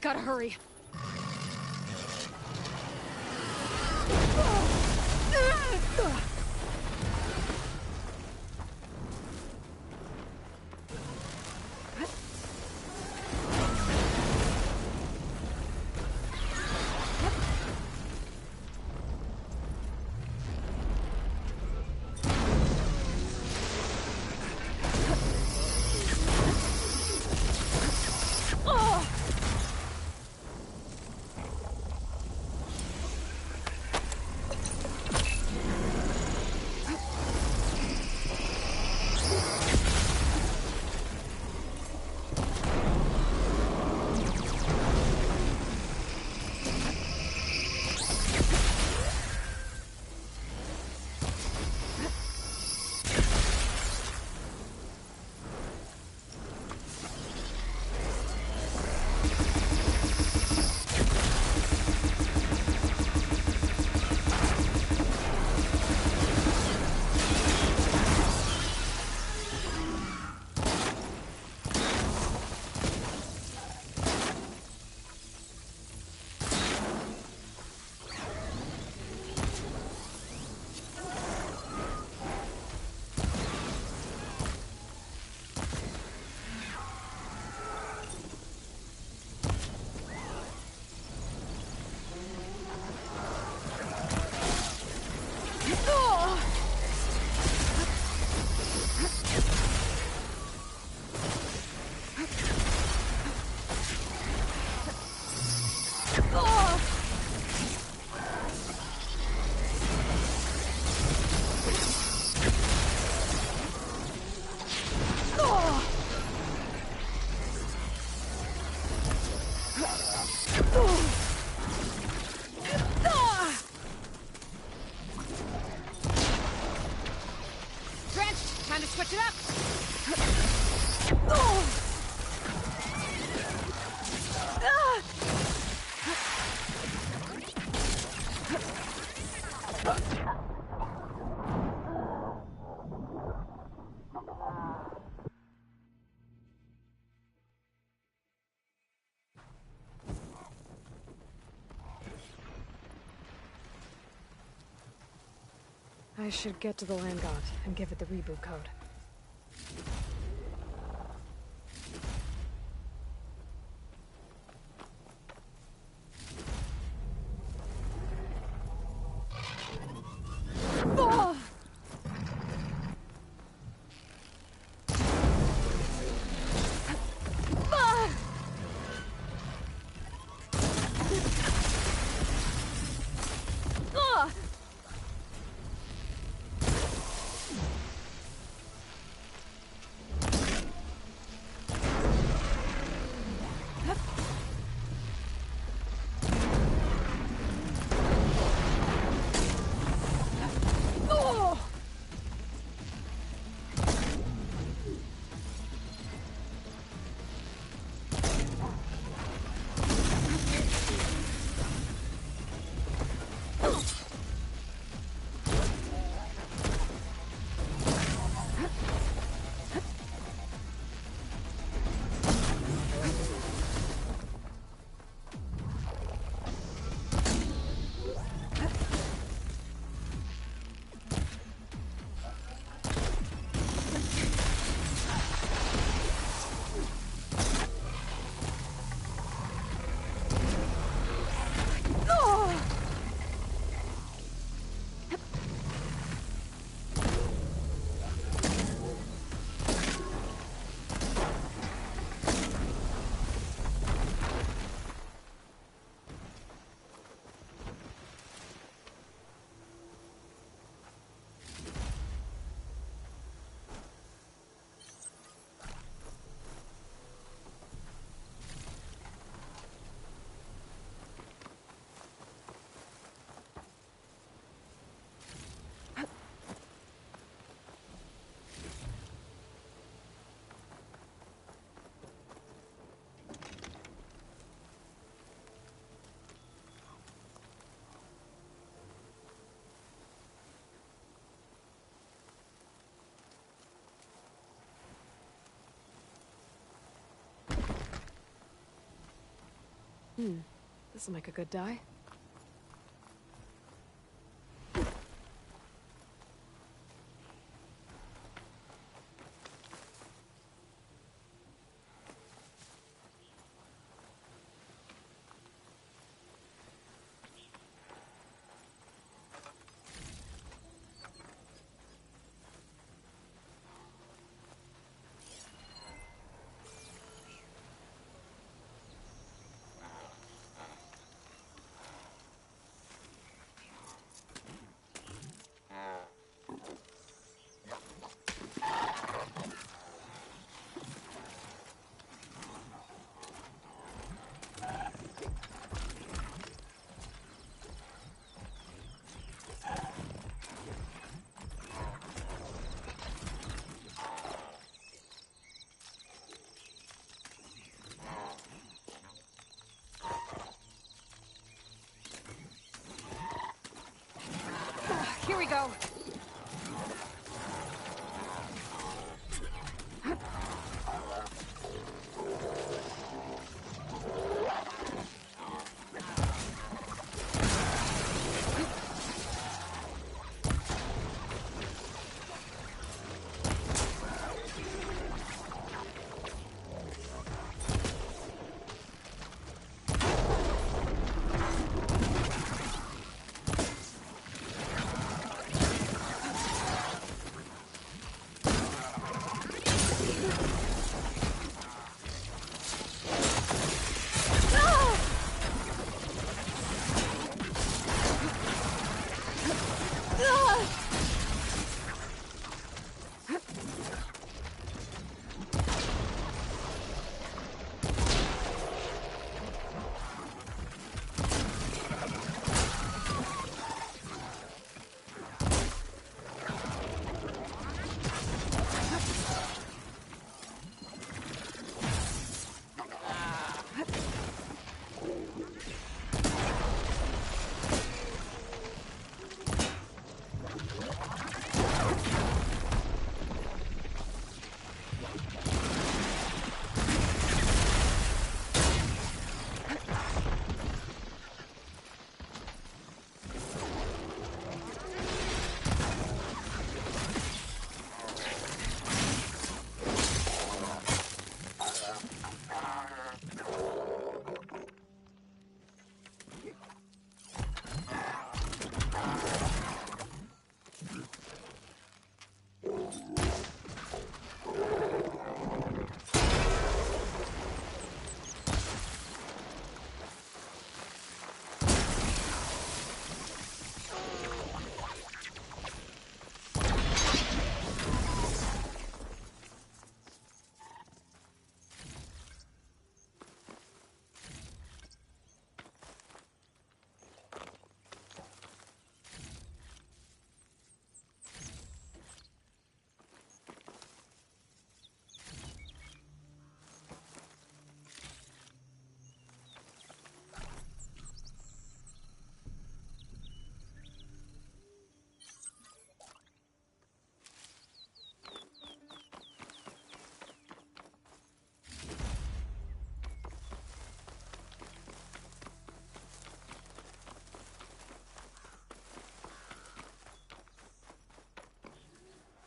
Gotta hurry. Time to switch it up! I should get to the Land God and give it the reboot code. This'll make a good die. Here we go.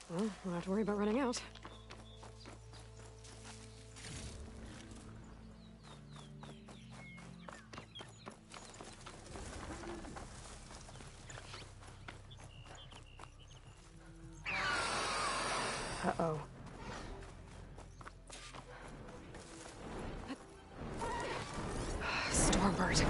Well, don't have to worry about running out. Uh-oh. Stormbird.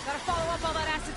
Gotta follow up all that acid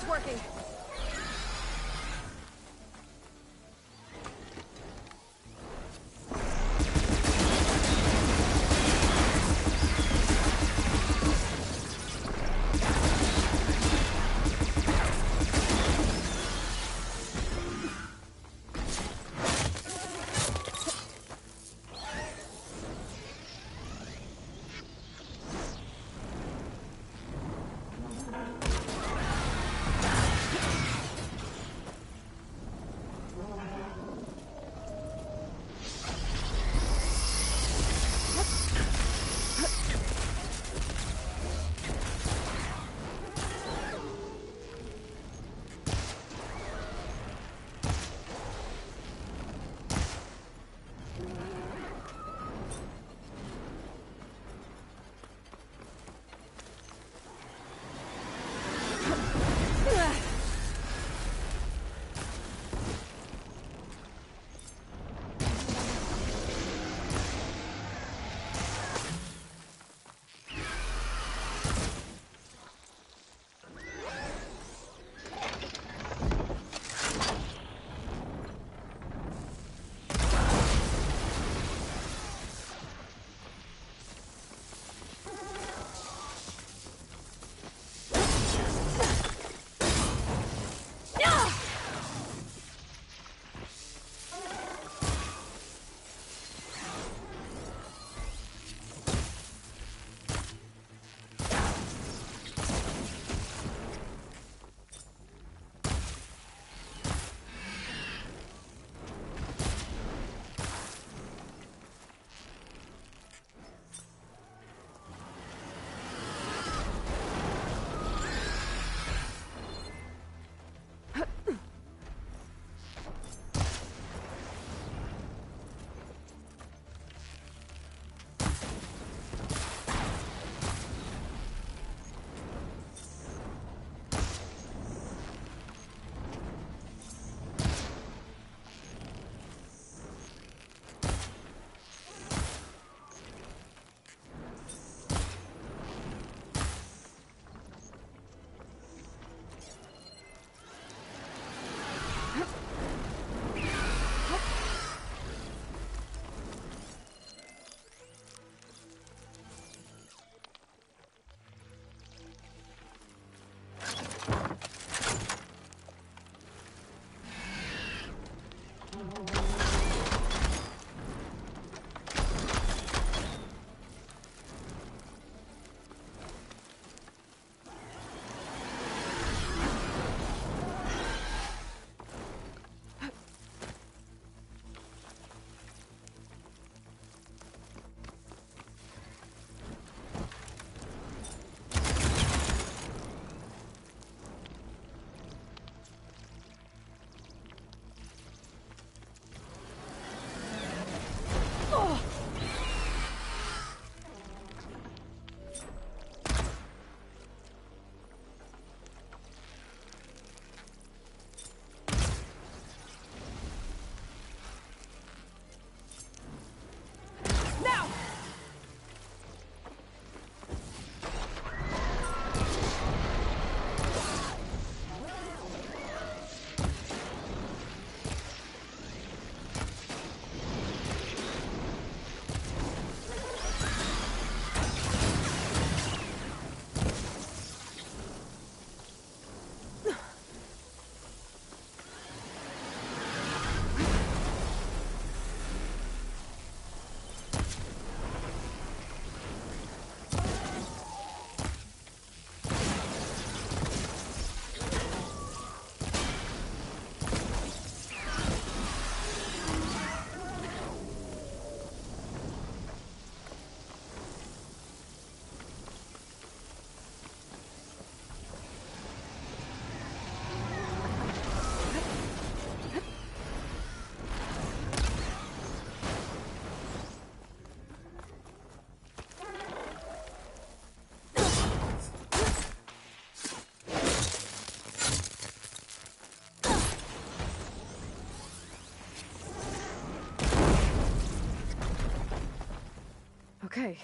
Okay,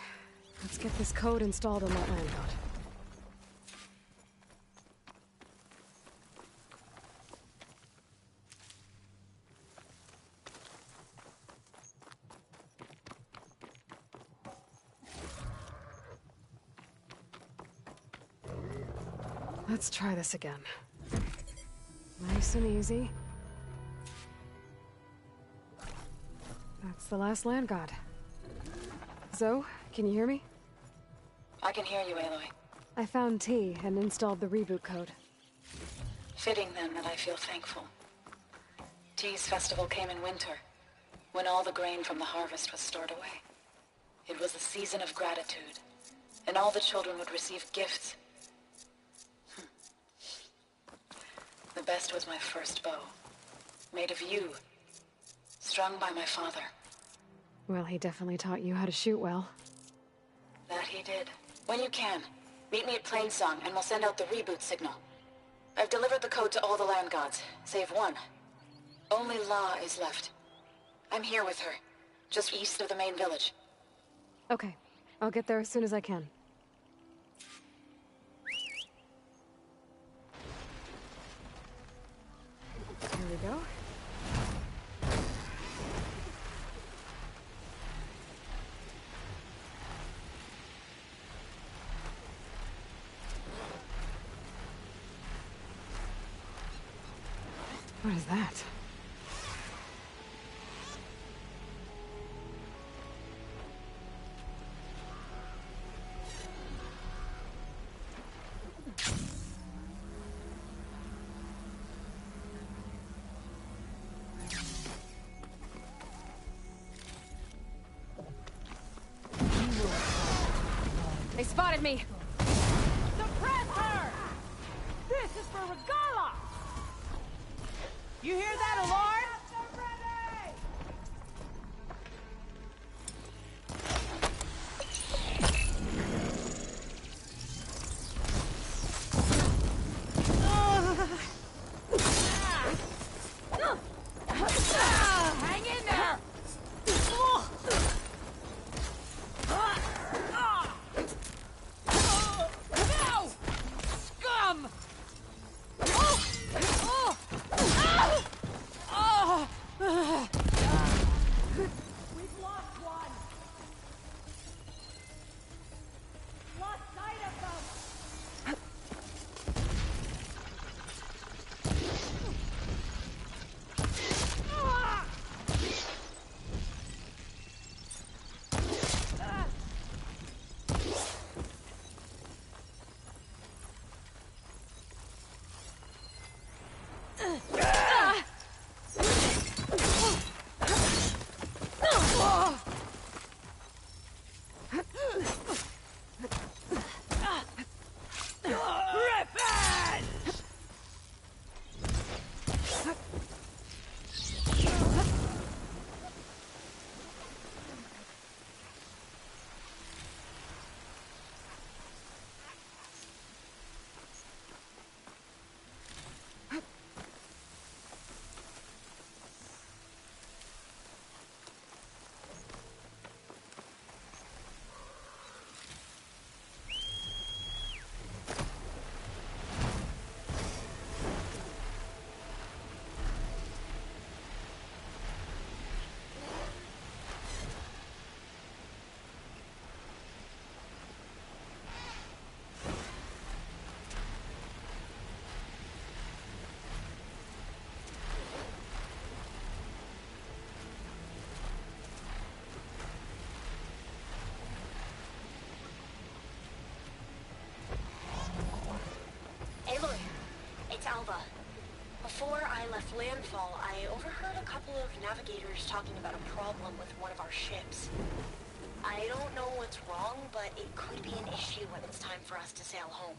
let's get this code installed on that land god. Let's try this again. Nice and easy. That's the last land god. Zoe, can you hear me? I can hear you, Aloy. I found T and installed the reboot code. Fitting then that I feel thankful. T's festival came in winter, when all the grain from the harvest was stored away. It was a season of gratitude, and all the children would receive gifts. The best was my first bow, made of yew, strung by my father. Well, he definitely taught you how to shoot well. That he did. When you can, meet me at Plainsong and we'll send out the reboot signal. I've delivered the code to all the land gods, save one. Only La is left. I'm here with her, just east of the main village. Okay, I'll get there as soon as I can. Here we go. What is that? They spotted me! Suppress her! This is for Regala! You hear that alarm? Hang in there! No! Scum! We've lost one! Lost sight of them! Aloy, it's Alva. Before I left landfall, I overheard a couple of navigators talking about a problem with one of our ships. I don't know what's wrong, but it could be an issue when it's time for us to sail home.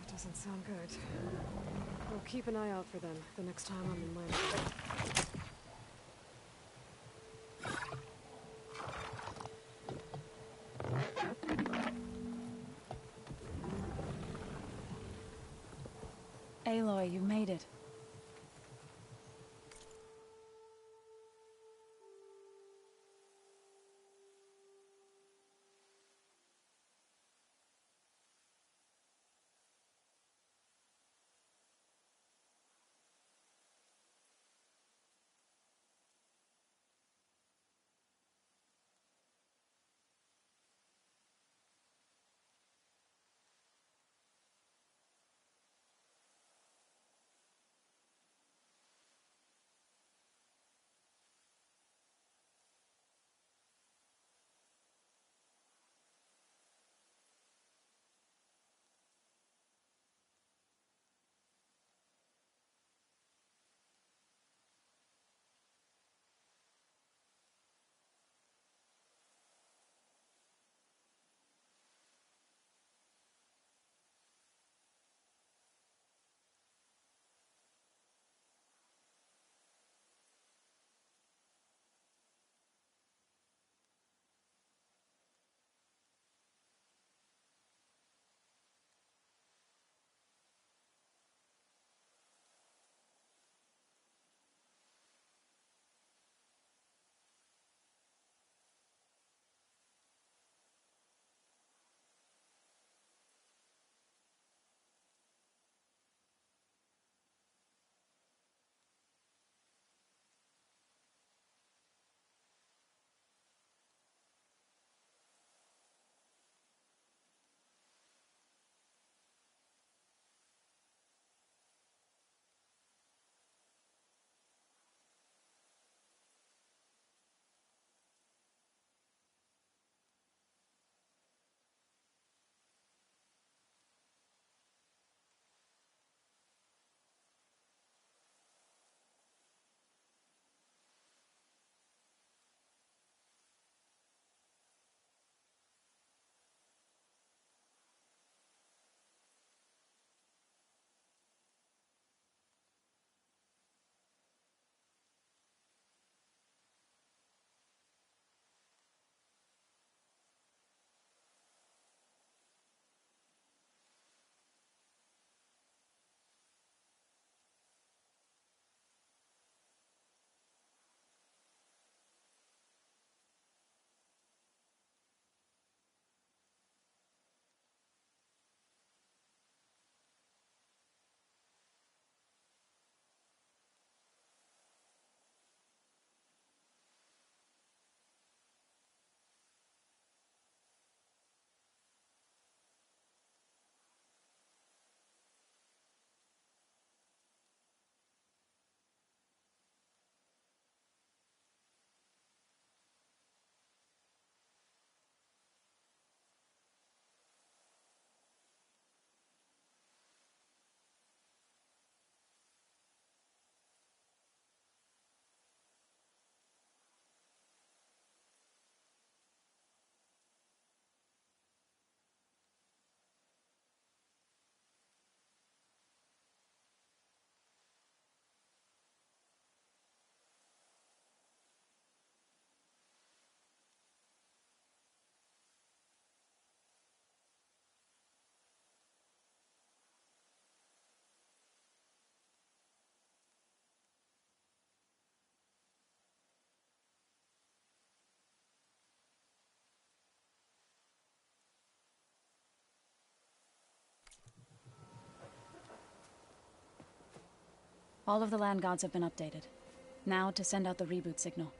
That doesn't sound good. We'll keep an eye out for them the next time I'm in land. Aloy, you made it. All of the land gods have been updated. Now to send out the reboot signal.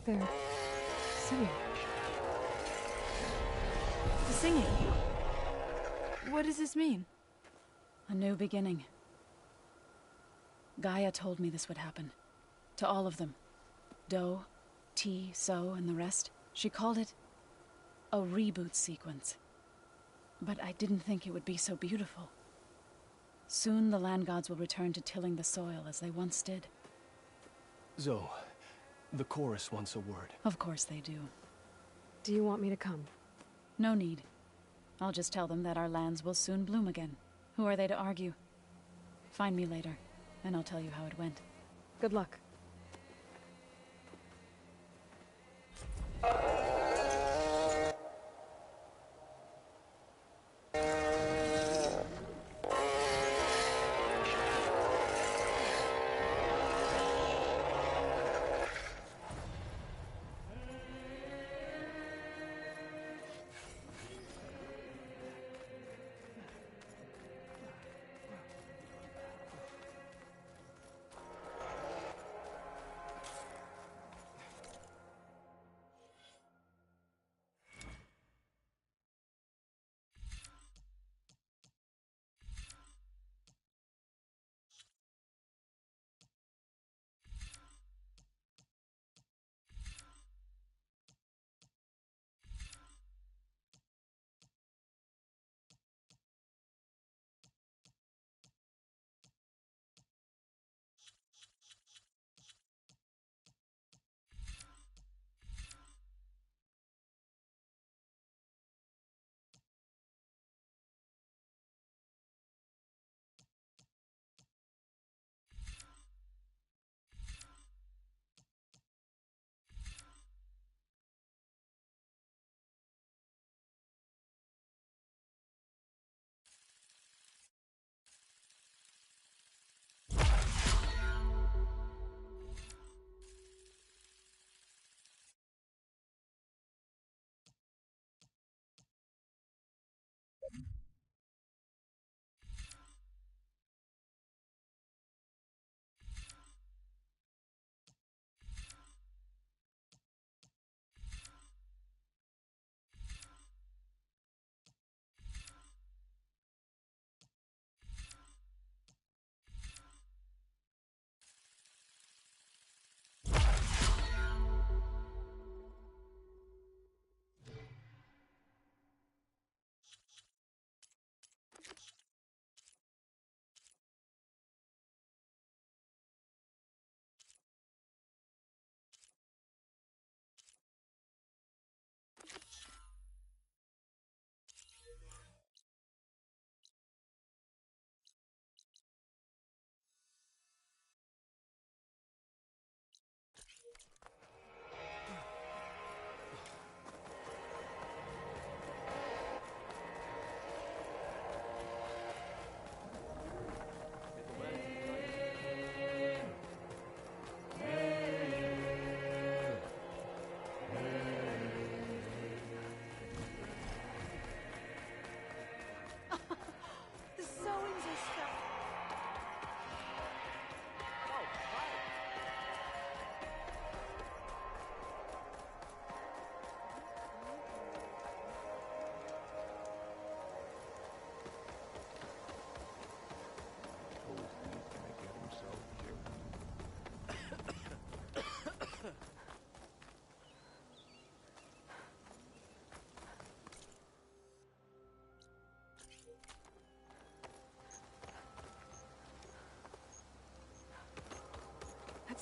They're singing. The singing. What does this mean? A new beginning. Gaia told me this would happen. To all of them. Do, T, So, and the rest. She called it a reboot sequence. But I didn't think it would be so beautiful. Soon the land gods will return to tilling the soil as they once did. Zoe, the chorus wants a word. Of course they do. Do you want me to come? No need. I'll just tell them that our lands will soon bloom again. Who are they to argue? Find me later, and I'll tell you how it went. Good luck.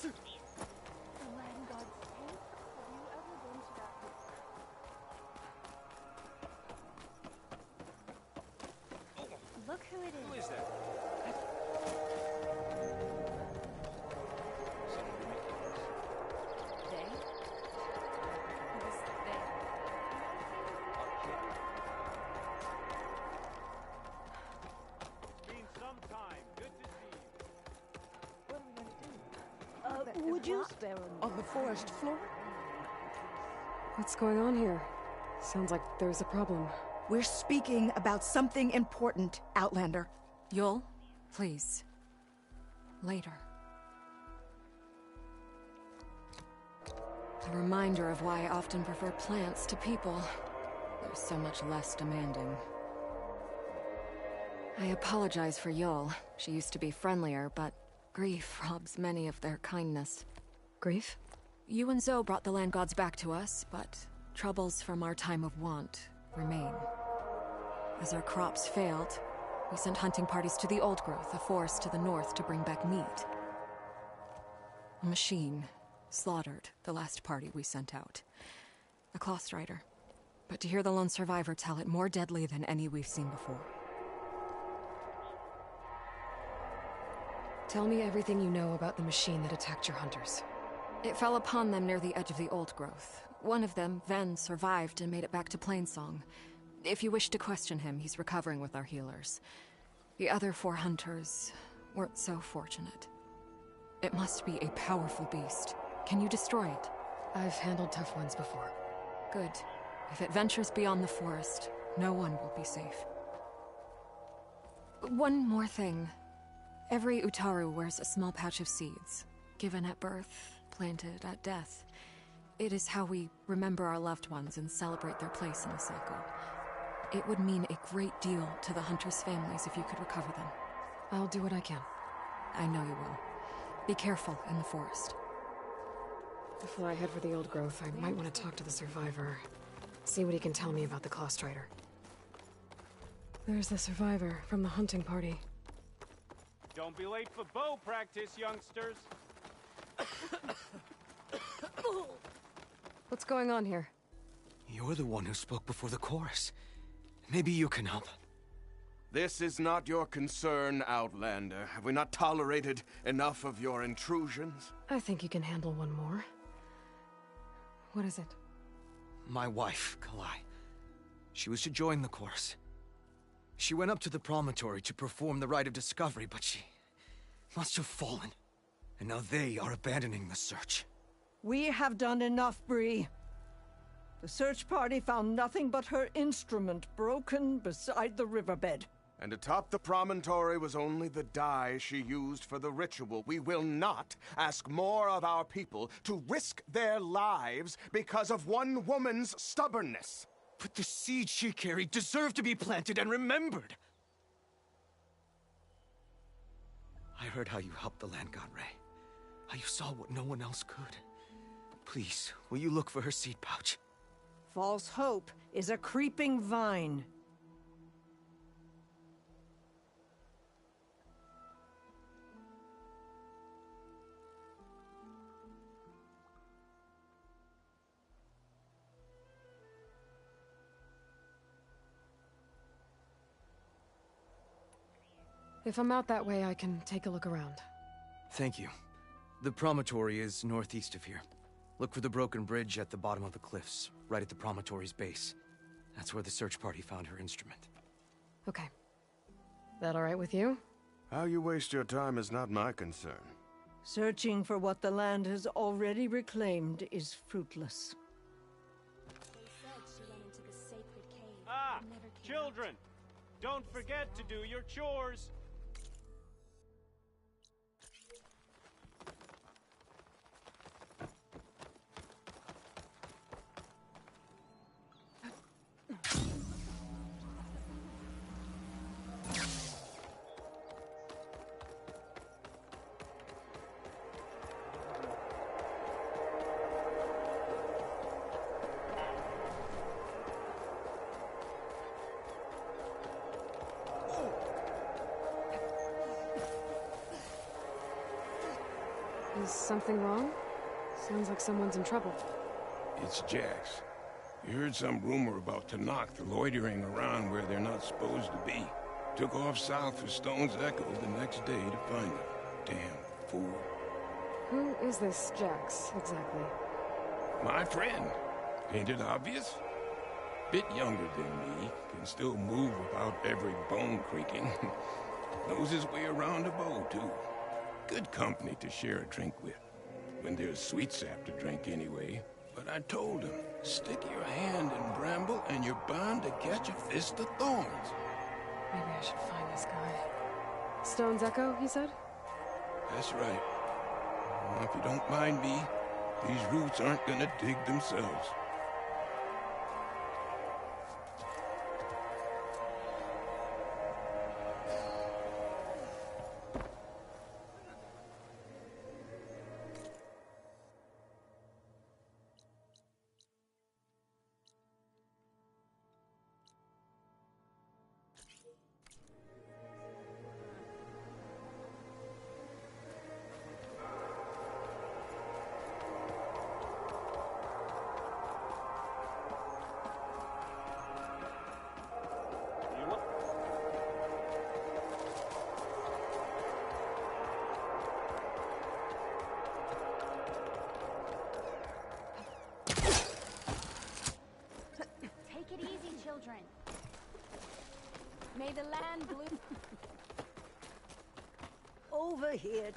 The land god's tank? Have you ever been to that? Look who it is. Who is that? residues on the forest floor? What's going on here? Sounds like there's a problem. We're speaking about something important, Outlander. Yul, please. Later. A reminder of why I often prefer plants to people. They're so much less demanding. I apologize for Yul. She used to be friendlier, but grief robs many of their kindness. Grief? You and Zoe brought the land gods back to us, but troubles from our time of want remain. As our crops failed, we sent hunting parties to the Old Growth, a forest to the north, to bring back meat. A machine slaughtered the last party we sent out. A cloth strider. But to hear the lone survivor tell it, more deadly than any we've seen before. Tell me everything you know about the machine that attacked your hunters. It fell upon them near the edge of the Old Growth. One of them, Ven, survived and made it back to Plainsong. If you wish to question him, he's recovering with our healers. The other 4 hunters weren't so fortunate. It must be a powerful beast. Can you destroy it? I've handled tough ones before. Good. If it ventures beyond the forest, no one will be safe. One more thing. Every Utaru wears a small patch of seeds, given at birth, planted at death. It is how we remember our loved ones and celebrate their place in the cycle. It would mean a great deal to the hunters' families if you could recover them. I'll do what I can. I know you will. Be careful in the forest. Before I head for the Old Growth, I might want to talk to the survivor. See what he can tell me about the Claw Strider. There's the survivor from the hunting party. Don't be late for bow practice, youngsters. What's going on here? You're the one who spoke before the chorus. Maybe you can help. This is not your concern, Outlander. Have we not tolerated enough of your intrusions? I think you can handle one more. What is it? My wife, Kalai. She was to join the chorus. She went up to the promontory to perform the rite of discovery, but she must have fallen. And now they are abandoning the search. We have done enough, Bree. The search party found nothing but her instrument broken beside the riverbed. And atop the promontory was only the dye she used for the ritual. We will not ask more of our people to risk their lives because of one woman's stubbornness. But the seed she carried deserved to be planted and remembered. I heard how you helped the land god Ray. How you saw what no one else could. Please, will you look for her seed pouch? False hope is a creeping vine. If I'm out that way, I can take a look around. Thank you. The promontory is northeast of here. Look for the broken bridge at the bottom of the cliffs, right at the promontory's base. That's where the search party found her instrument. Okay. That all right with you? How you waste your time is not my concern. Searching for what the land has already reclaimed is fruitless. They said she went into the sacred cave. Ah, and never came children! Don't forget to do your chores! Is something wrong? Sounds like someone's in trouble. It's Jax. You heard some rumor about Tanakh loitering around where they're not supposed to be. Took off south for Stone's Echo the next day to find them. Damn fool. Who is this Jax, exactly? My friend. Ain't it obvious? Bit younger than me, can still move without every bone creaking. Knows his way around a bow, too. Good company to share a drink with. when there's sweet sap to drink anyway. But I told him, stick your hand in bramble and you're bound to catch a fist of thorns. Maybe I should find this guy. Stone's Echo, he said? That's right. Well, if you don't mind me, these roots aren't gonna dig themselves. Take it easy, children. May the land bloom. Over here.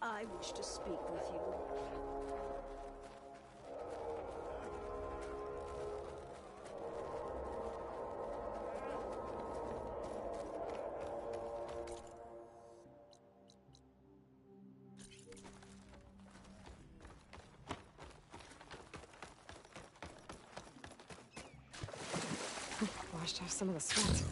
I wish to speak with you. Washed off some of the sweat.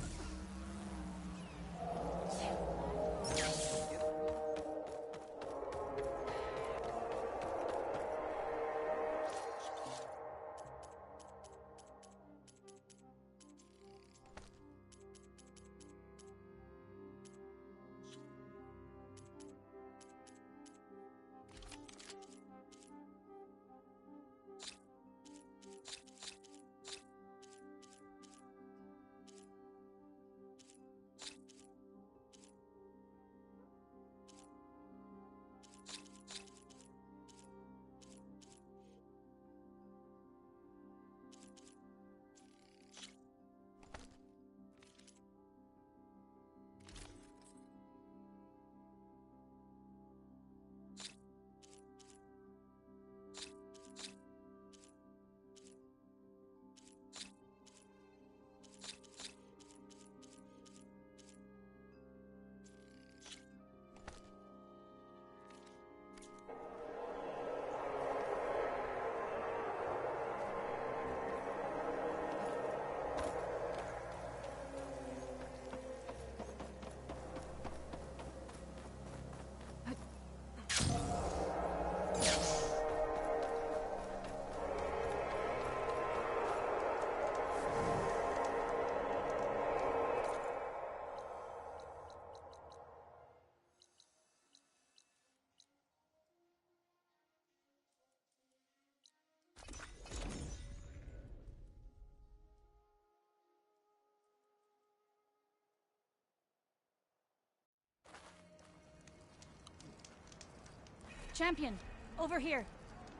Champion, over here.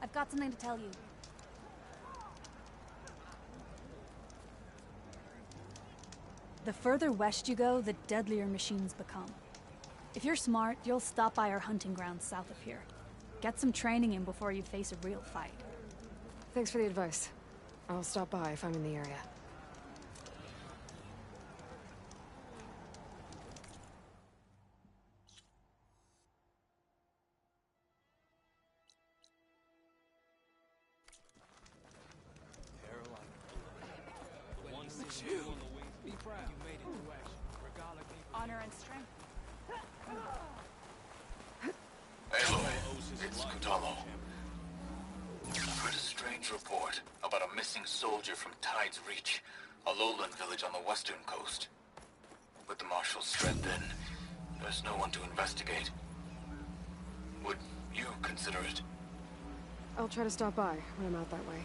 I've got something to tell you. The further west you go, the deadlier machines become. If you're smart, you'll stop by our hunting grounds south of here. Get some training in before you face a real fight. Thanks for the advice. I'll stop by if I'm in the area. Honor and strength. Aloy, it's Kutalo. I've heard a strange report about a missing soldier from Tide's Reach, a lowland village on the western coast. With the Marshal's strength in, there's no one to investigate. Would you consider it? I'll try to stop by when I'm out that way.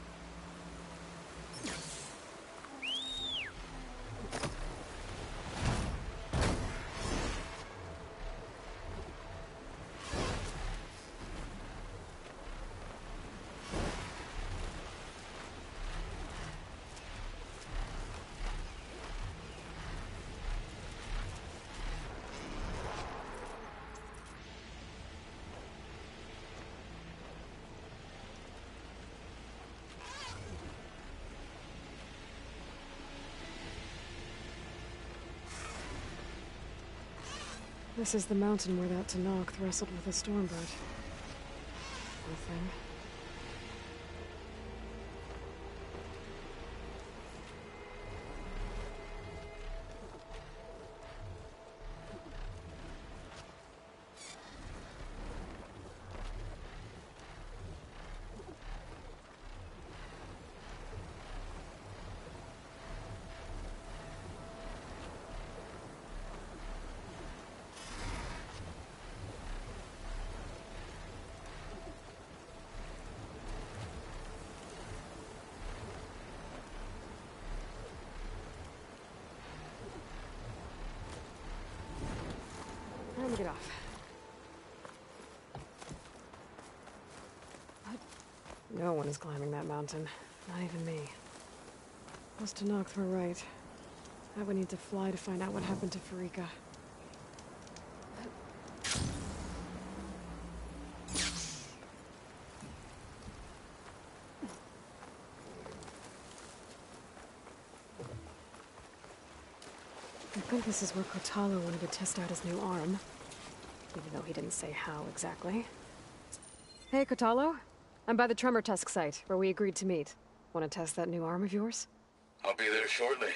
This is the mountain where that Tanakh wrestled with a Stormbird. Poor thing. Let me get off. What? No one is climbing that mountain. Not even me. Those Tanakh were right. I would need to fly to find out what happened to Farika. I think this is where Kotalo wanted to test out his new arm. Even though he didn't say how exactly. Hey, Kotalo. I'm by the Tremor Tusk site, where we agreed to meet. Want to test that new arm of yours? I'll be there shortly.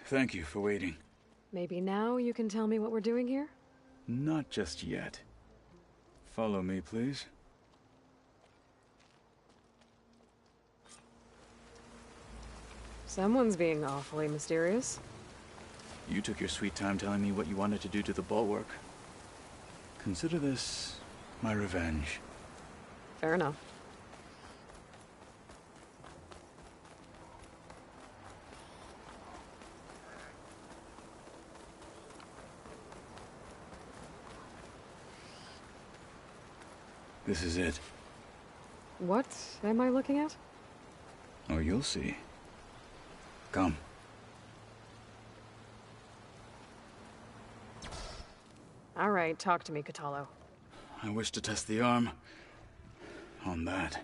Thank you for waiting. Maybe now you can tell me what we're doing here? Not just yet. Follow me, please. Someone's being awfully mysterious. You took your sweet time telling me what you wanted to do to the bulwark. Consider this my revenge. Fair enough. This is it. What am I looking at? Oh, you'll see. Come. All right, talk to me, Kotalo. I wish to test the arm on that.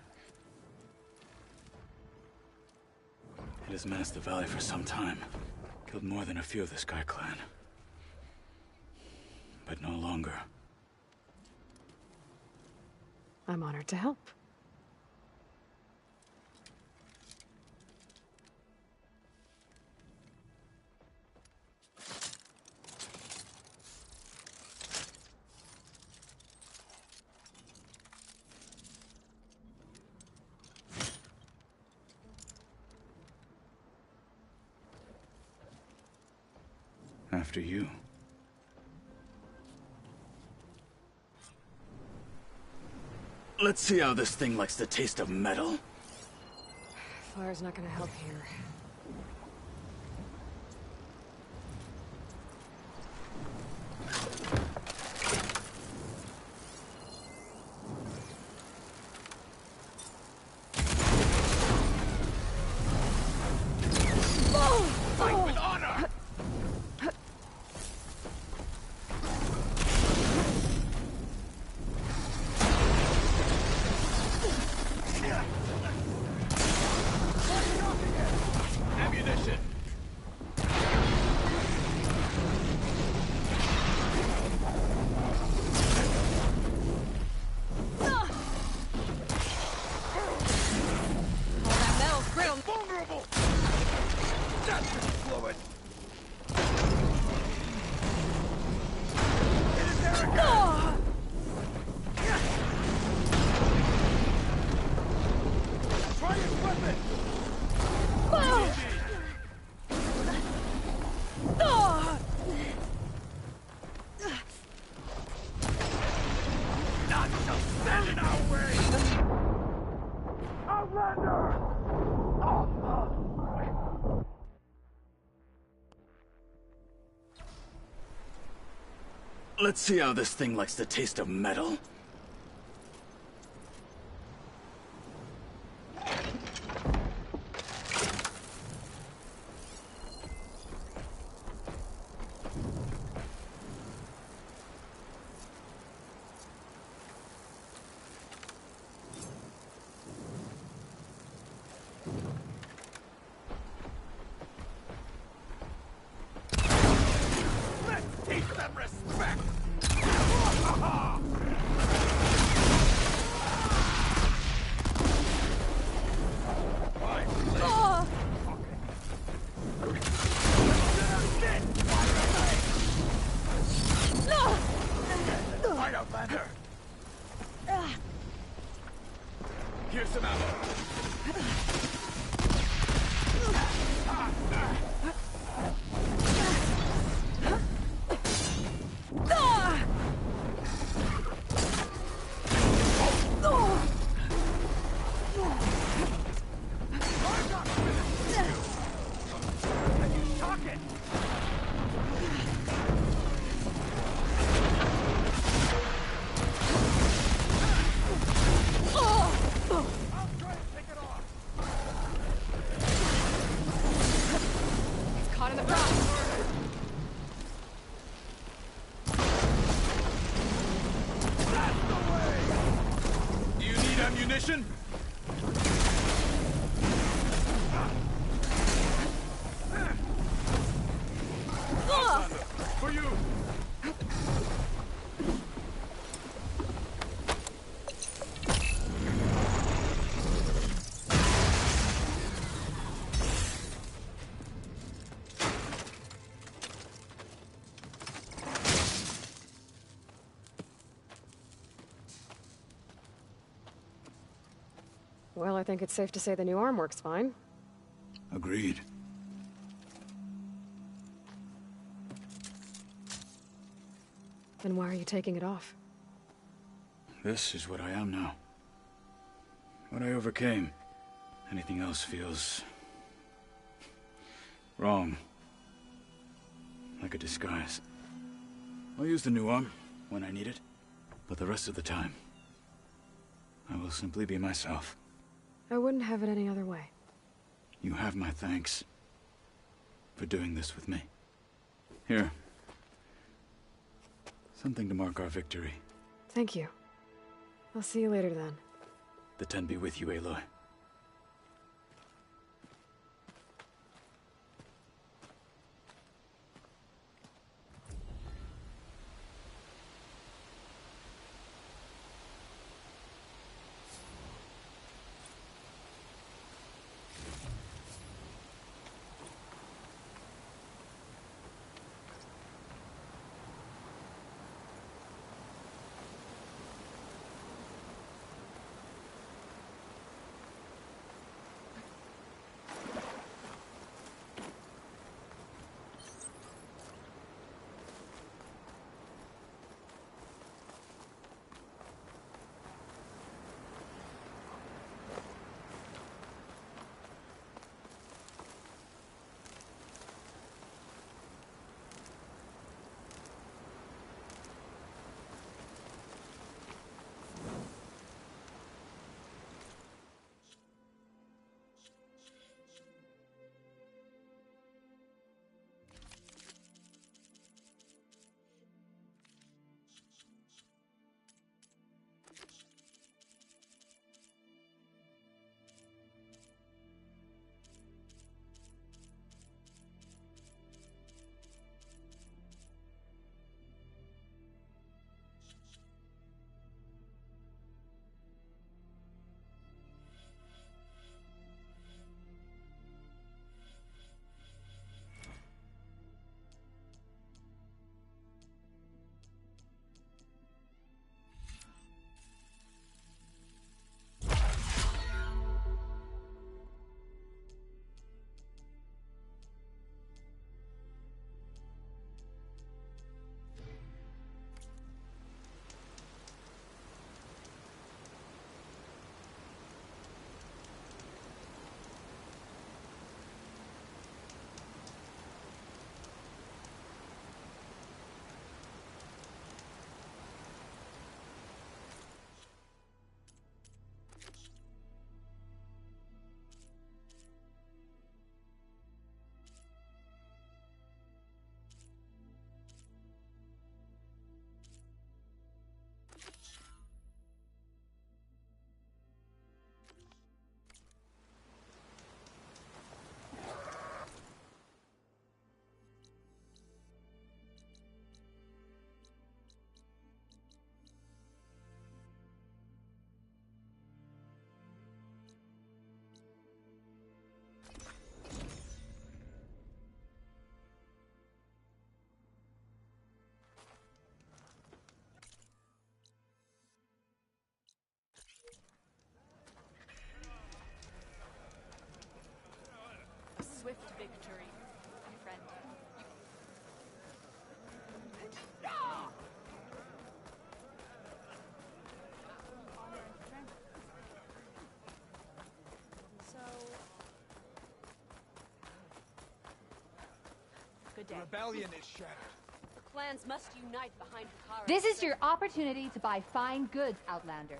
It has menaced the valley for some time. Killed more than a few of the Sky Clan. But no longer. I'm honored to help. After you. Let's see how this thing likes the taste of metal. Fire's not gonna help here. Fight with honor! Ammunition! All that metal's brittle. Vulnerable! That's fluid! It is there again! Try his weapon! Not so stand in our way! Outlander! Let's see how this thing likes the taste of metal. Hot in the front. Do you need ammunition? For you! Well, I think it's safe to say the new arm works fine. Agreed. Then why are you taking it off? This is what I am now. What I overcame. Anything else feels... wrong. Like a disguise. I'll use the new arm when I need it, but the rest of the time, I will simply be myself. I wouldn't have it any other way. You have my thanks for doing this with me. Here. Something to mark our victory. Thank you. I'll see you later then. The Ten be with you, Aloy. Swift victory, my friend. Good day. The rebellion is shattered. The clans must unite behind Hikara. This is your opportunity to buy fine goods, Outlander.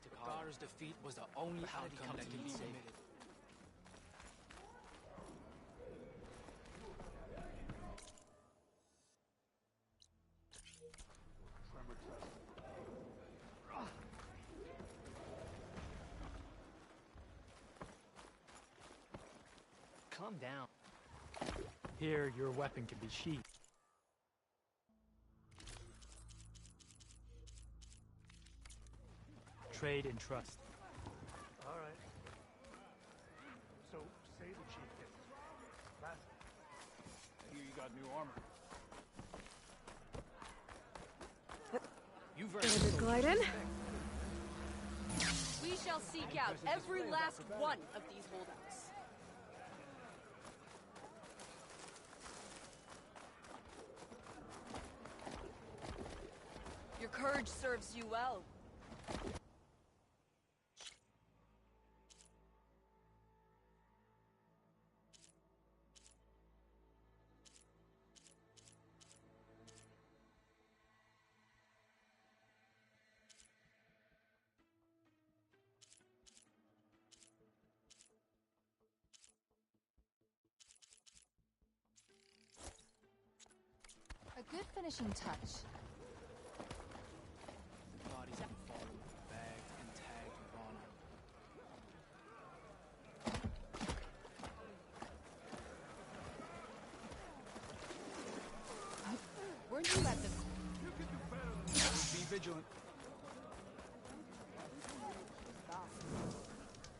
Takara's defeat was the only outcome that can be saved. Calm down. Here, your weapon can be sheathed. Trade and trust. All right. So, say the chief gets last. I hear you got new armor. You've earned glide in? We shall seek out every last one of these holdouts. Your courage serves you well. A good finishing touch. Bodies have fallen, bagged and tagged with honor. Weren't you at the... Be vigilant.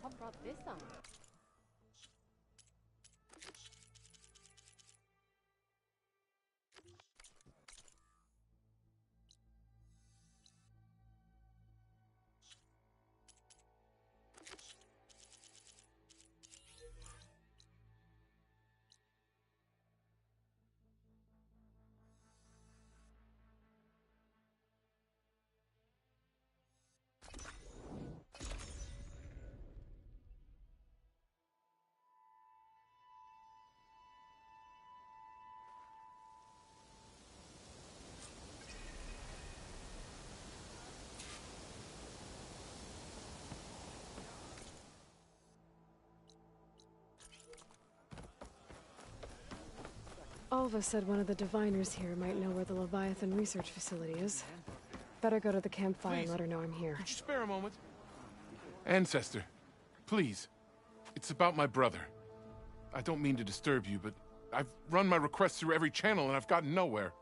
What brought this on? Alva said one of the diviners here might know where the Leviathan research facility is. Better go to the campfire and let her know I'm here. Could you spare a moment? Ancestor, please. It's about my brother. I don't mean to disturb you, but I've run my requests through every channel and I've gotten nowhere.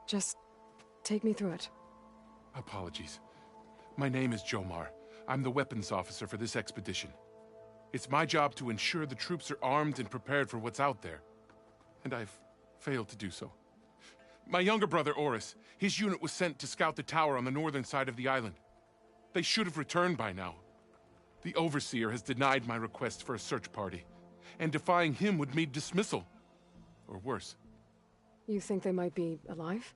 Just take me through it. Apologies. My name is Jomar. I'm the weapons officer for this expedition. It's my job to ensure the troops are armed and prepared for what's out there. And I've failed to do so. My younger brother, Oris, his unit was sent to scout the tower on the northern side of the island. They should have returned by now. The Overseer has denied my request for a search party, and defying him would mean dismissal. Or worse. You think they might be alive?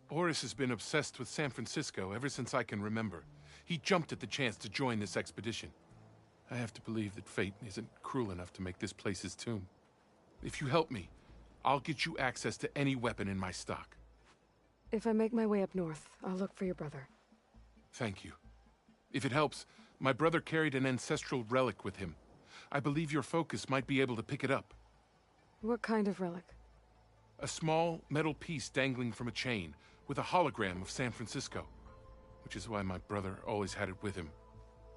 Oris has been obsessed with San Francisco ever since I can remember. He jumped at the chance to join this expedition. I have to believe that fate isn't cruel enough to make this place his tomb. If you help me, I'll get you access to any weapon in my stock. If I make my way up north, I'll look for your brother. Thank you. If it helps, my brother carried an ancestral relic with him. I believe your focus might be able to pick it up. What kind of relic? A small metal piece dangling from a chain, with a hologram of San Francisco. Which is why my brother always had it with him.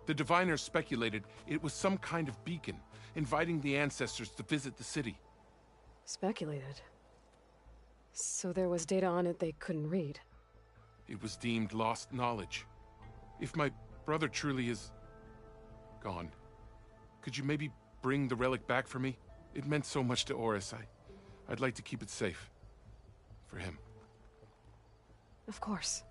The diviners speculated it was some kind of beacon, inviting the ancestors to visit the city. Speculated? So there was data on it they couldn't read? It was deemed lost knowledge. If my brother truly is gone, could you maybe bring the relic back for me? It meant so much to Oris. I'd like to keep it safe. For him. Of course.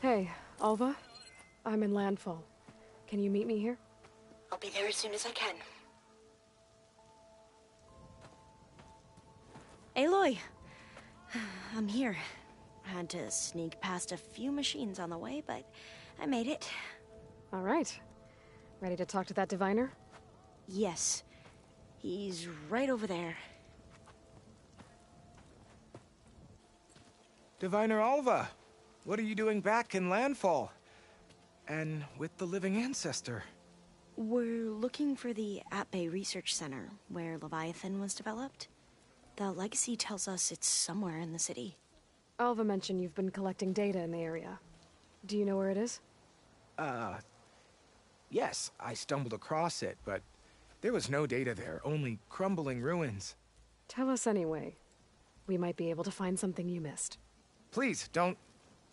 Hey, Alva. I'm in Landfall. Can you meet me here? I'll be there as soon as I can. Aloy! I'm here. Had to sneak past a few machines on the way, but I made it. All right. Ready to talk to that diviner? Yes. He's right over there. Diviner Alva, what are you doing back in Landfall? And with the living ancestor? We're looking for the At-Bay Research Center, where Leviathan was developed. The legacy tells us it's somewhere in the city. Alva mentioned you've been collecting data in the area. Do you know where it is? Yes, I stumbled across it, but there was no data there, only crumbling ruins. Tell us anyway. We might be able to find something you missed. Please, don't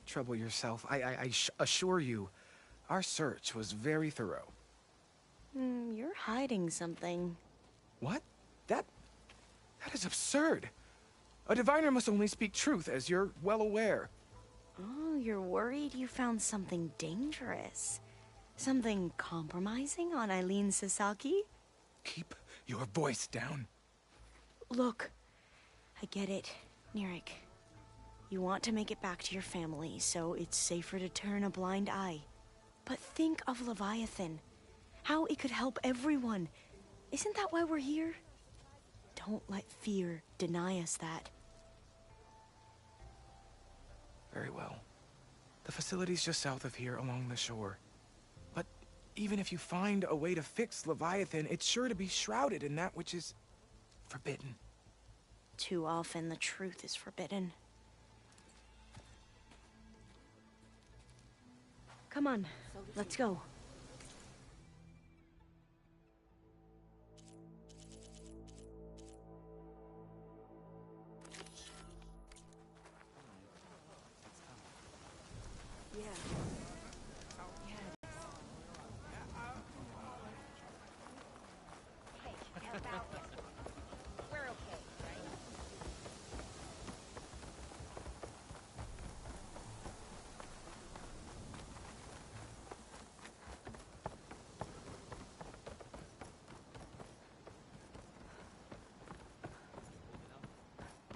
trouble yourself. I assure you, our search was very thorough. You're hiding something. What? That is absurd. A diviner must only speak truth, as you're well aware. Oh, you're worried you found something dangerous? Something compromising on Eileen Sasaki? Keep your voice down. Look, I get it, Nirek. You want to make it back to your family, so it's safer to turn a blind eye. But think of Leviathan. How it could help everyone. Isn't that why we're here? Don't let fear deny us that. Very well. The facility's just south of here, along the shore. But even if you find a way to fix Leviathan, it's sure to be shrouded in that which is forbidden. Too often the truth is forbidden. Come on, let's go.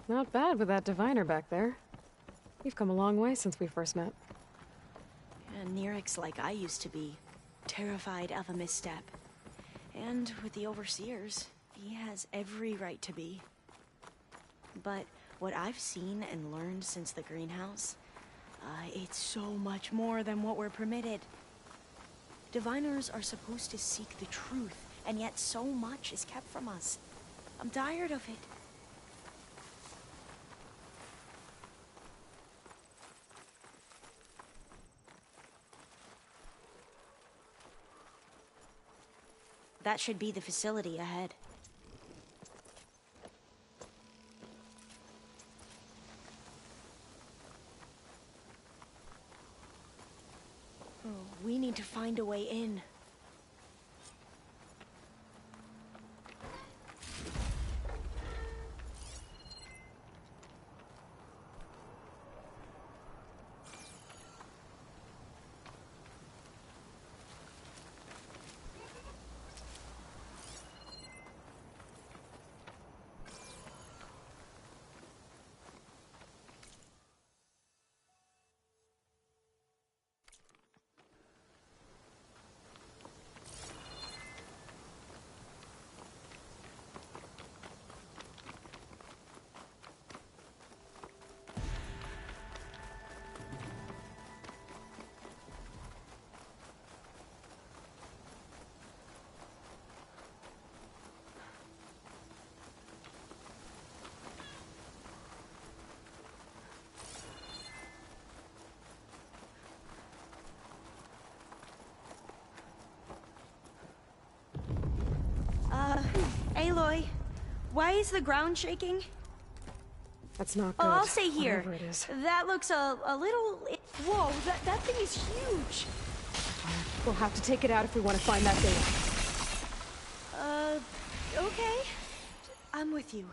Not bad with that diviner back there. You've come a long way since we first met. And Nirek's like I used to be, terrified of a misstep. And with the Overseers, he has every right to be. But what I've seen and learned since the greenhouse, it's so much more than what we're permitted. Diviners are supposed to seek the truth, and yet so much is kept from us. I'm tired of it. That should be the facility ahead. Oh, we need to find a way in. Aloy, why is the ground shaking? That's not good. Oh, I'll stay here. Whatever it is. That looks a little... Whoa, that thing is huge. We'll have to take it out if we want to find that data. Okay. I'm with you.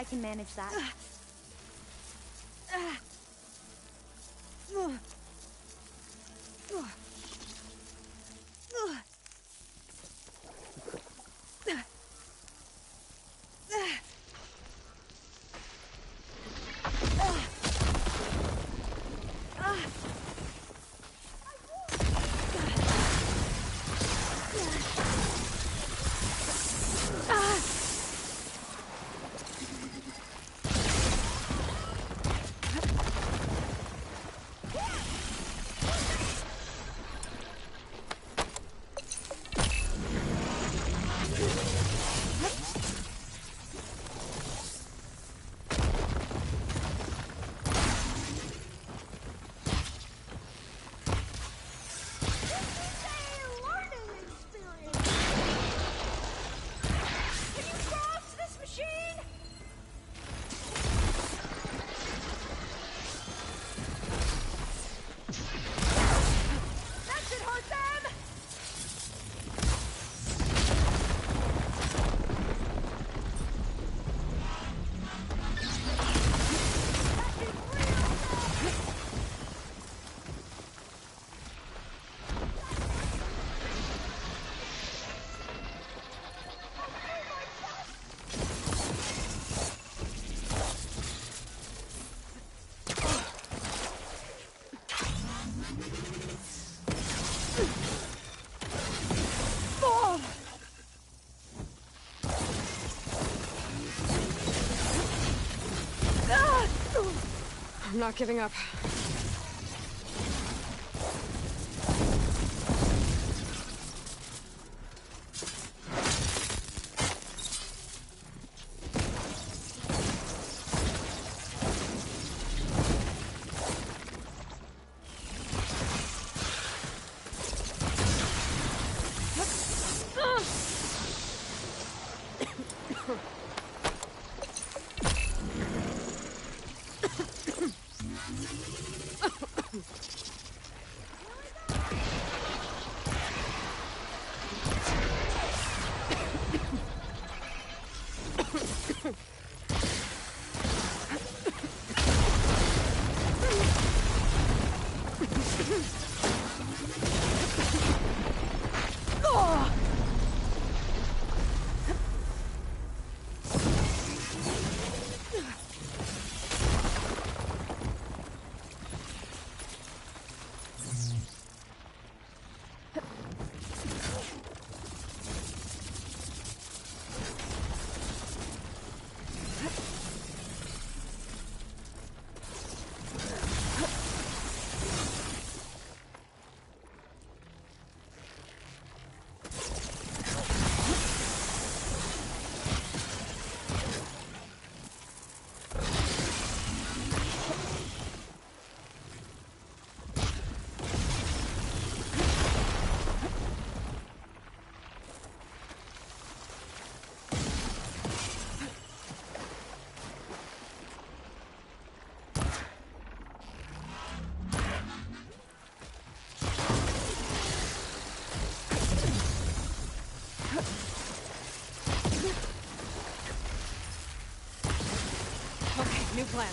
I can manage that. I'm not giving up. New plan.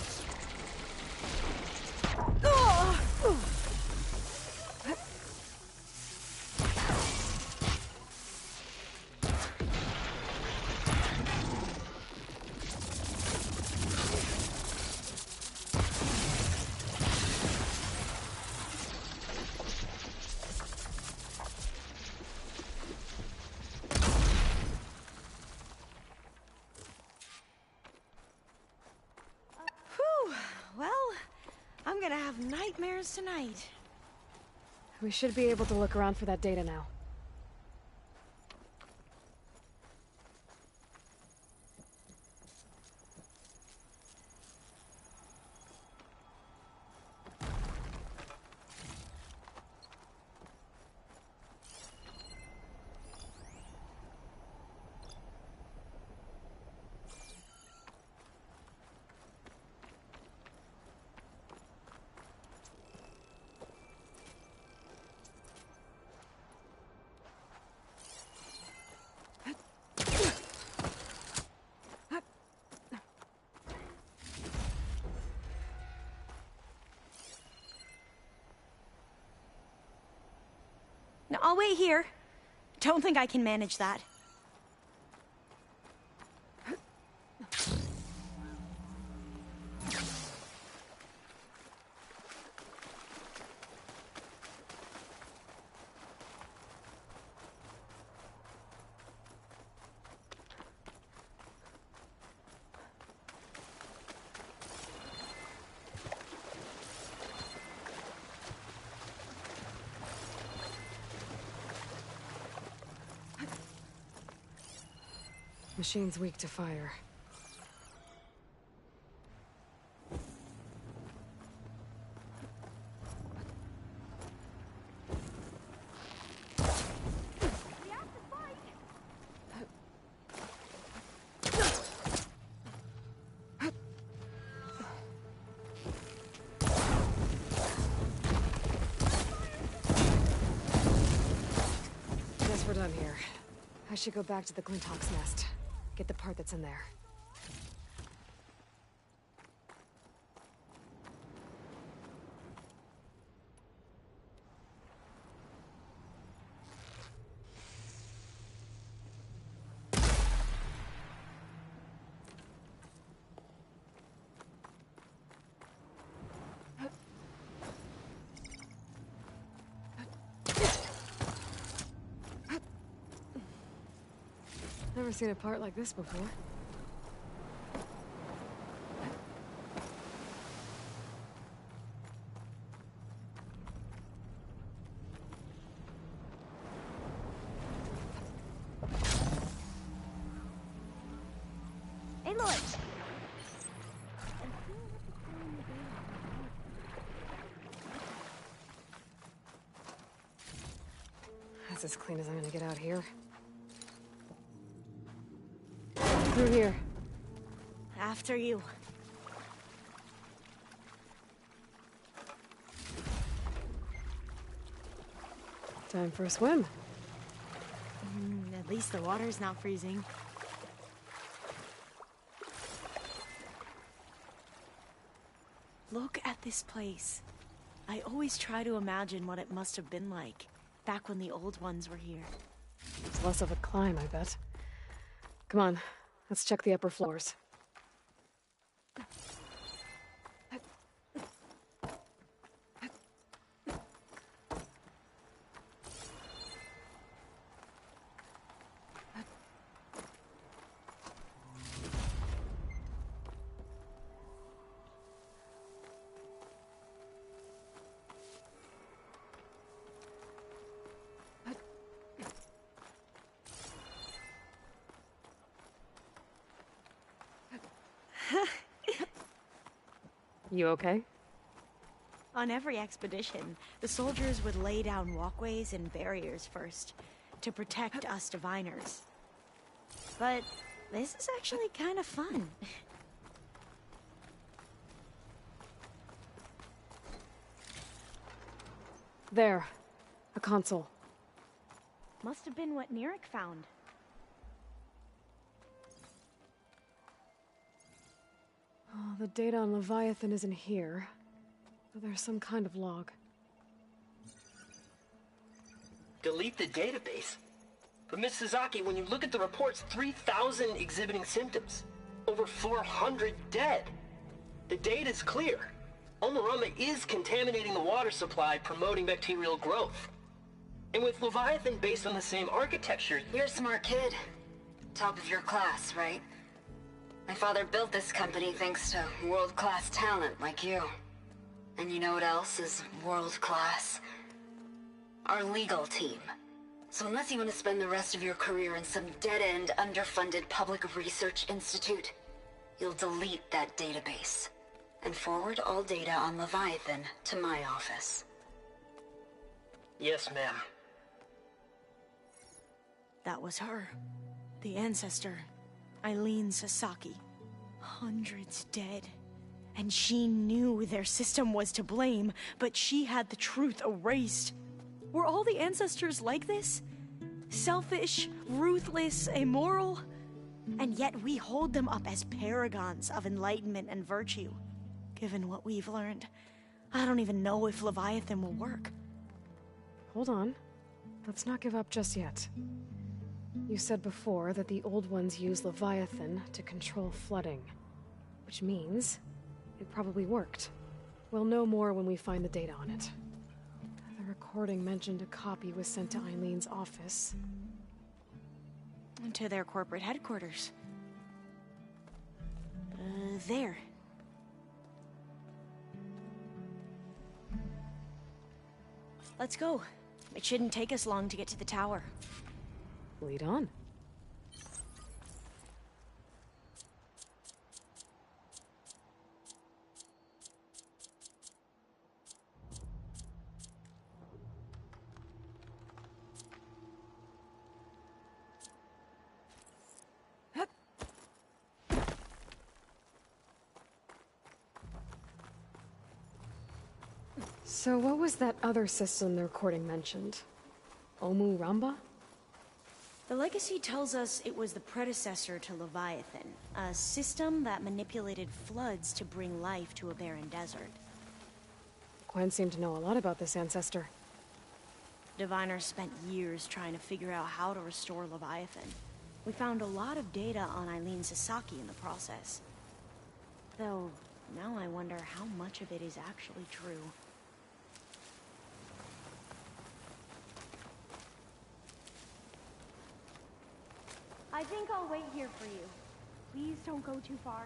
Well, I'm gonna have nightmares tonight. We should be able to look around for that data now. No, I'll wait here. Don't think I can manage that. Machine's weak to fire. Guess we're done here. I should go back to the Glinthawk's nest. Get the part that's in there. Never seen a part like this before. Hey, Lloyd! That's as clean as I'm gonna get out here. Through here. After you. Time for a swim. At least the water's not freezing. Look at this place. I always try to imagine what it must have been like back when the old ones were here. It's less of a climb, I bet. Come on, let's check the upper floors. You okay? On every expedition, the soldiers would lay down walkways and barriers first to protect us diviners. But this is actually kind of fun. There. A console. Must have been what Neric found. Oh, the data on Leviathan isn't here. But there's some kind of log. Delete the database? But Miss Sasaki, when you look at the reports, 3,000 exhibiting symptoms. Over 400 dead. The data's clear. Omarama is contaminating the water supply, promoting bacterial growth. And with Leviathan based on the same architecture... You're a smart kid. Top of your class, right? My father built this company thanks to world-class talent like you. And you know what else is world-class? Our legal team. So unless you want to spend the rest of your career in some dead-end, underfunded public research institute, you'll delete that database and forward all data on Leviathan to my office. Yes, ma'am. That was her. The ancestor. Eileen Sasaki. Hundreds dead. And she knew their system was to blame, but she had the truth erased. Were all the ancestors like this? Selfish, ruthless, immoral? And yet we hold them up as paragons of enlightenment and virtue. Given what we've learned, I don't even know if Leviathan will work. Hold on. let's not give up just yet. You said before that the old ones use Leviathan to control flooding, which means it probably worked. We'll know more when we find the data on it. The recording mentioned a copy was sent to Eileen's office. To their corporate headquarters. There. Let's go. It shouldn't take us long to get to the tower. Lead on. So what was that other system the recording mentioned? Omu Ramba? The legacy tells us it was the predecessor to Leviathan, a system that manipulated floods to bring life to a barren desert. Gwen seemed to know a lot about this ancestor. Diviners spent years trying to figure out how to restore Leviathan. We found a lot of data on Eileen Sasaki in the process. Though, now I wonder how much of it is actually true. I think I'll wait here for you. Please don't go too far.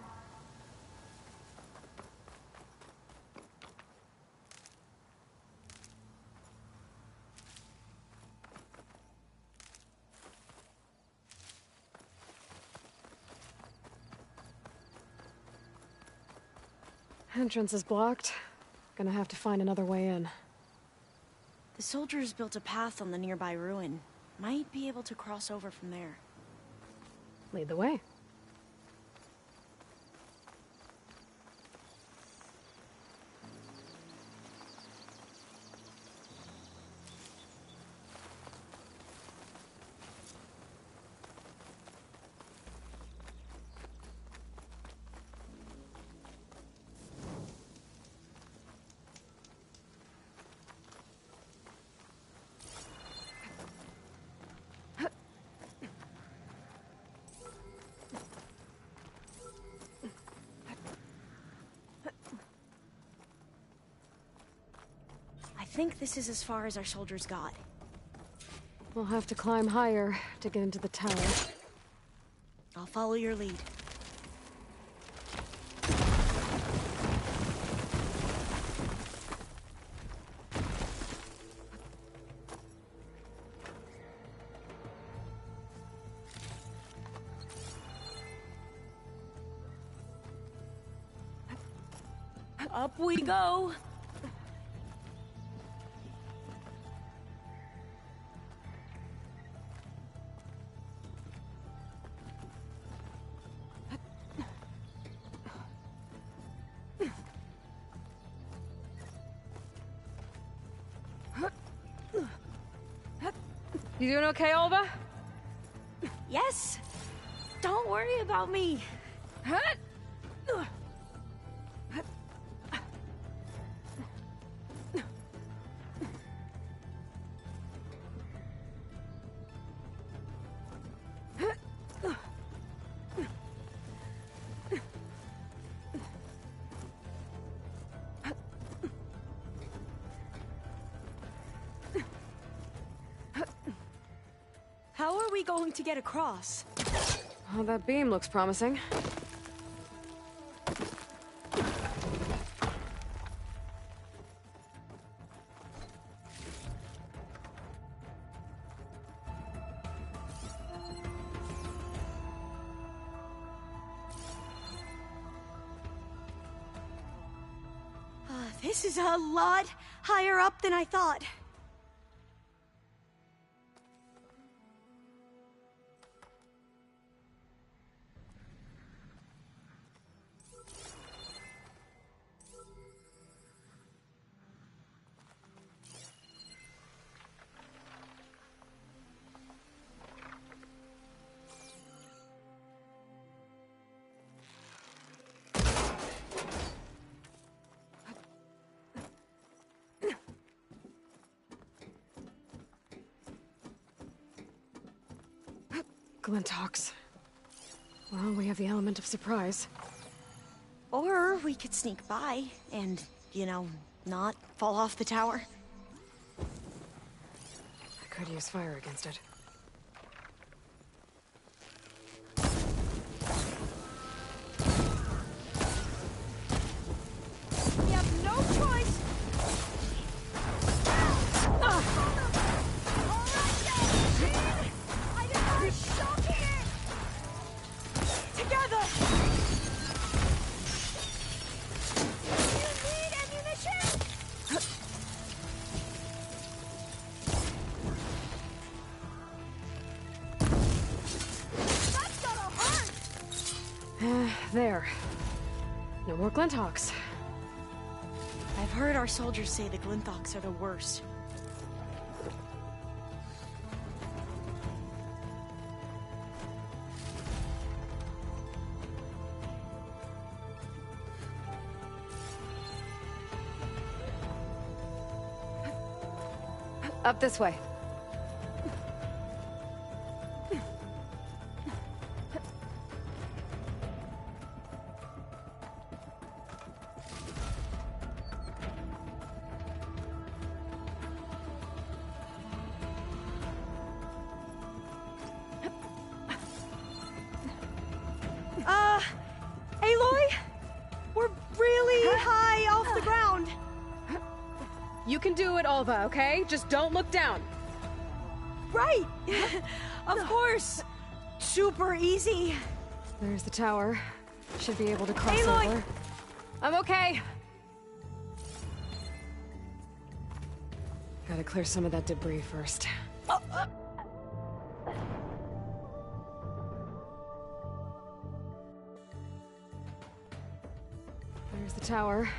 Entrance is blocked. Gonna have to find another way in. The soldiers built a path on the nearby ruin. Might be able to cross over from there. Lead the way. I think this is as far as our soldiers got. We'll have to climb higher to get into the tower. I'll follow your lead. Up we go! You doing okay, Olva? Yes! Don't worry about me! How are we going to get across? Oh, that beam looks promising. This is a lot higher up than I thought. Glinthawks. Well, we have the element of surprise. Or we could sneak by and, you know, not fall off the tower. I could use fire against it. We have no choice. I did not shock it. Together. You need ammunition. That's gonna hurt. There. No more Glinthawks. I've heard our soldiers say the Glinthawks are the worst. Up this way. Aloy? We're really high off the ground. You can do it, Alva, okay? Just don't look down. Right. Of course. Super easy. There's the tower. Should be able to cross Aloy! over. I'm okay. Gotta clear some of that debris first. There's the tower.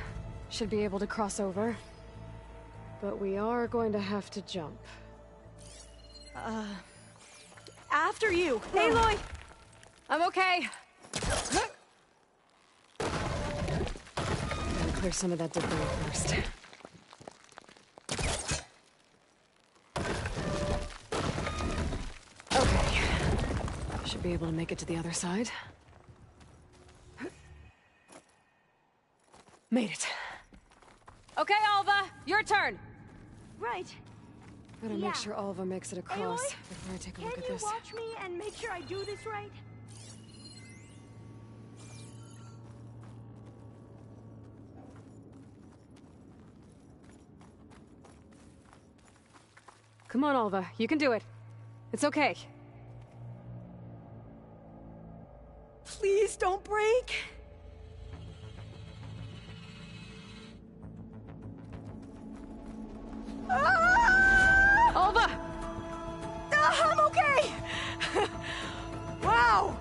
Should be able to cross over. But we are going to have to jump. After you. Aloy! I'm okay. Gotta clear some of that debris first. Okay. Should be able to make it to the other side. Made it. Okay, Alva, your turn. Right. Gotta make sure Alva makes it across Aloy, before I take a look at Can you this. watch me and make sure I do this right? Come on, Alva, you can do it. It's okay. Please don't break. Alva! I'm okay! Wow!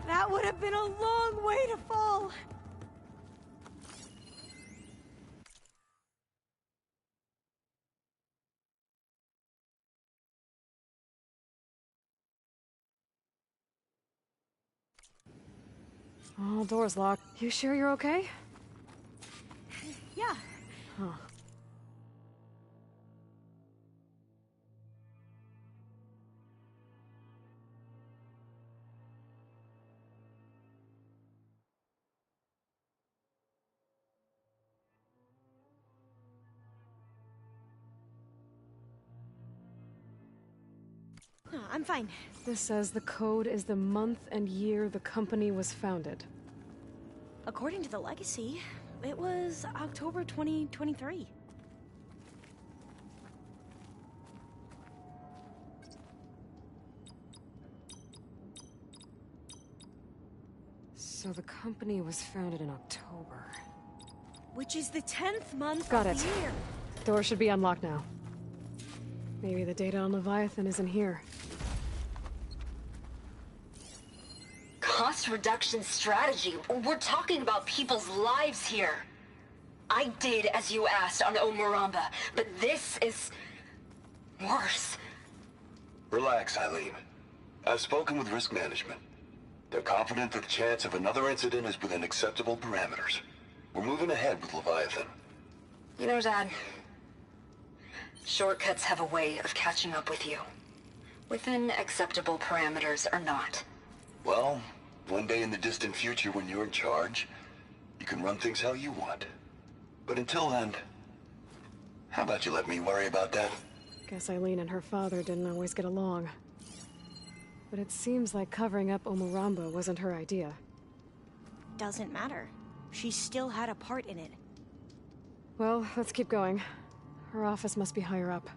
That would have been a long way to fall. All doors locked. You sure you're okay? Yeah. Huh. No, I'm fine. This says the code is the month and year the company was founded. According to the legacy, it was October 2023. So the company was founded in October. Which is the 10th month Got of it. the year. Door should be unlocked now. Maybe the data on Leviathan isn't here. Cost reduction strategy. We're talking about people's lives here. I did as you asked on Omuramba, but this is worse. Relax, Eileen. I've spoken with risk management. They're confident that the chance of another incident is within acceptable parameters. We're moving ahead with Leviathan. You know, Dad, shortcuts have a way of catching up with you. Within acceptable parameters or not? Well, one day in the distant future when you're in charge, you can run things how you want. But until then, how about you let me worry about that? Guess Eileen and her father didn't always get along. But it seems like covering up Omuramba wasn't her idea. Doesn't matter. She still had a part in it. Well, let's keep going. Her office must be higher up.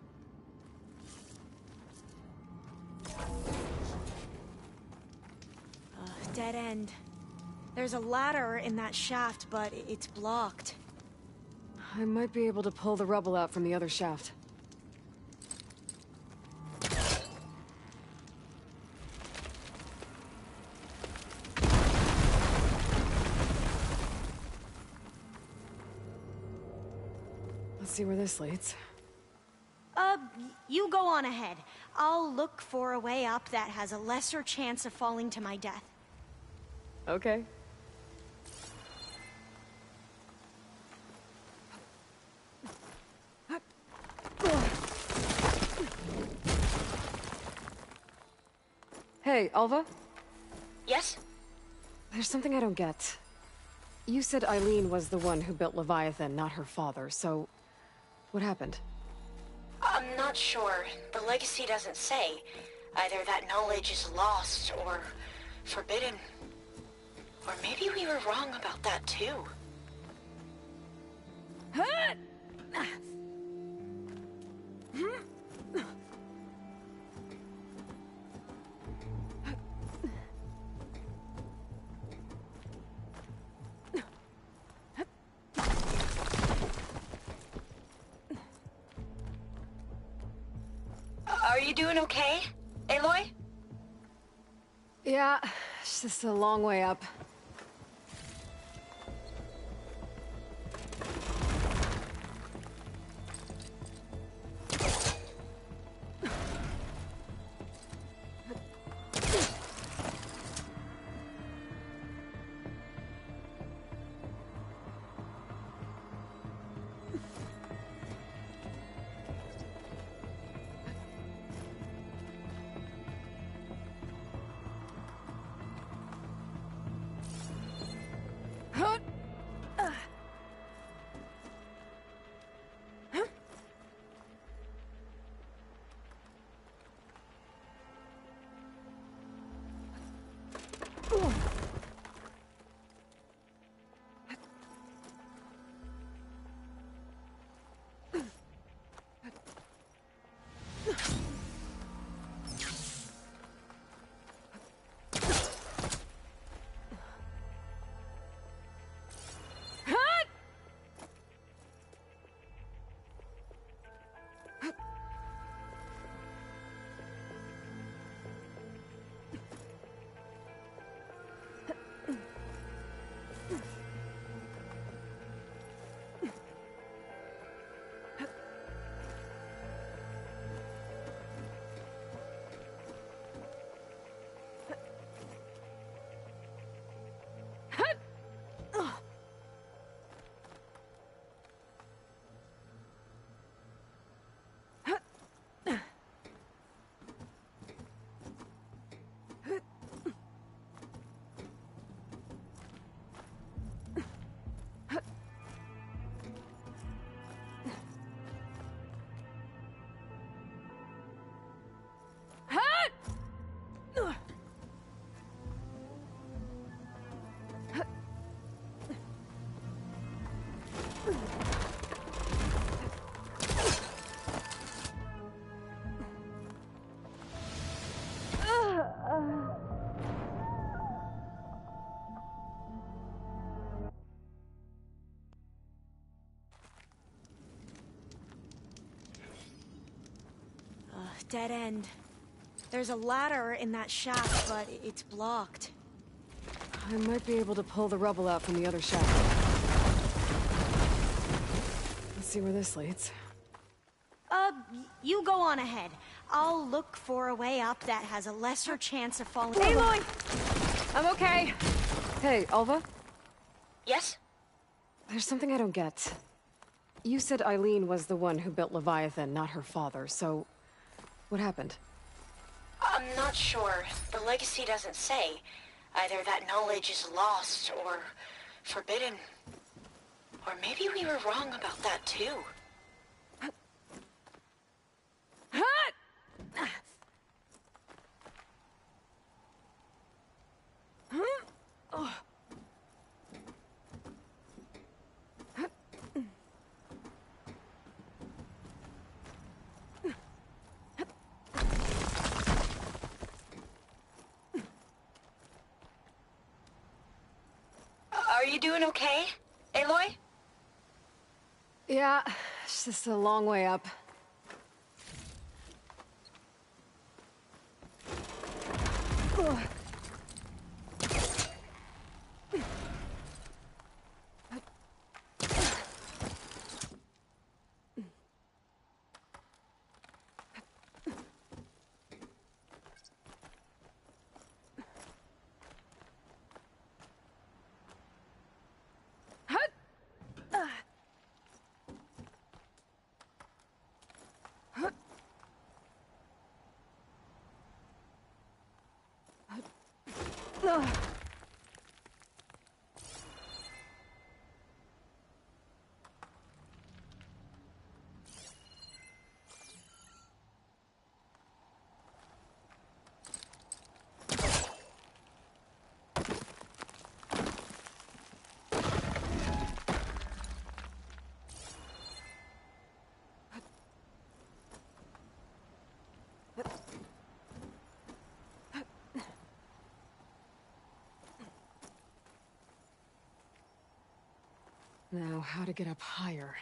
Dead end. There's a ladder in that shaft, but it's blocked. I might be able to pull the rubble out from the other shaft. Let's see where this leads. You go on ahead. I'll look for a way up that has a lesser chance of falling to my death. Okay. Hey, Alva? Yes? There's something I don't get. You said Eileen was the one who built Leviathan, not her father, so... what happened? I'm not sure. The legacy doesn't say. Either that knowledge is lost or forbidden. Or maybe we were wrong about that too. Are you doing okay, Aloy? Yeah, it's just a long way up. Dead end. There's a ladder in that shaft, but it's blocked. I might be able to pull the rubble out from the other shaft. Let's see where this leads. You go on ahead. I'll look for a way up that has a lesser chance of falling. Aloy! I'm okay. Hey, Alva? Yes? There's something I don't get. You said Eileen was the one who built Leviathan, not her father, so... what happened? I'm not sure. The legacy doesn't say. Either that knowledge is lost or forbidden. Or maybe we were wrong about that too. Are you doing okay, Aloy? Yeah, it's just a long way up. Now, how to get up higher?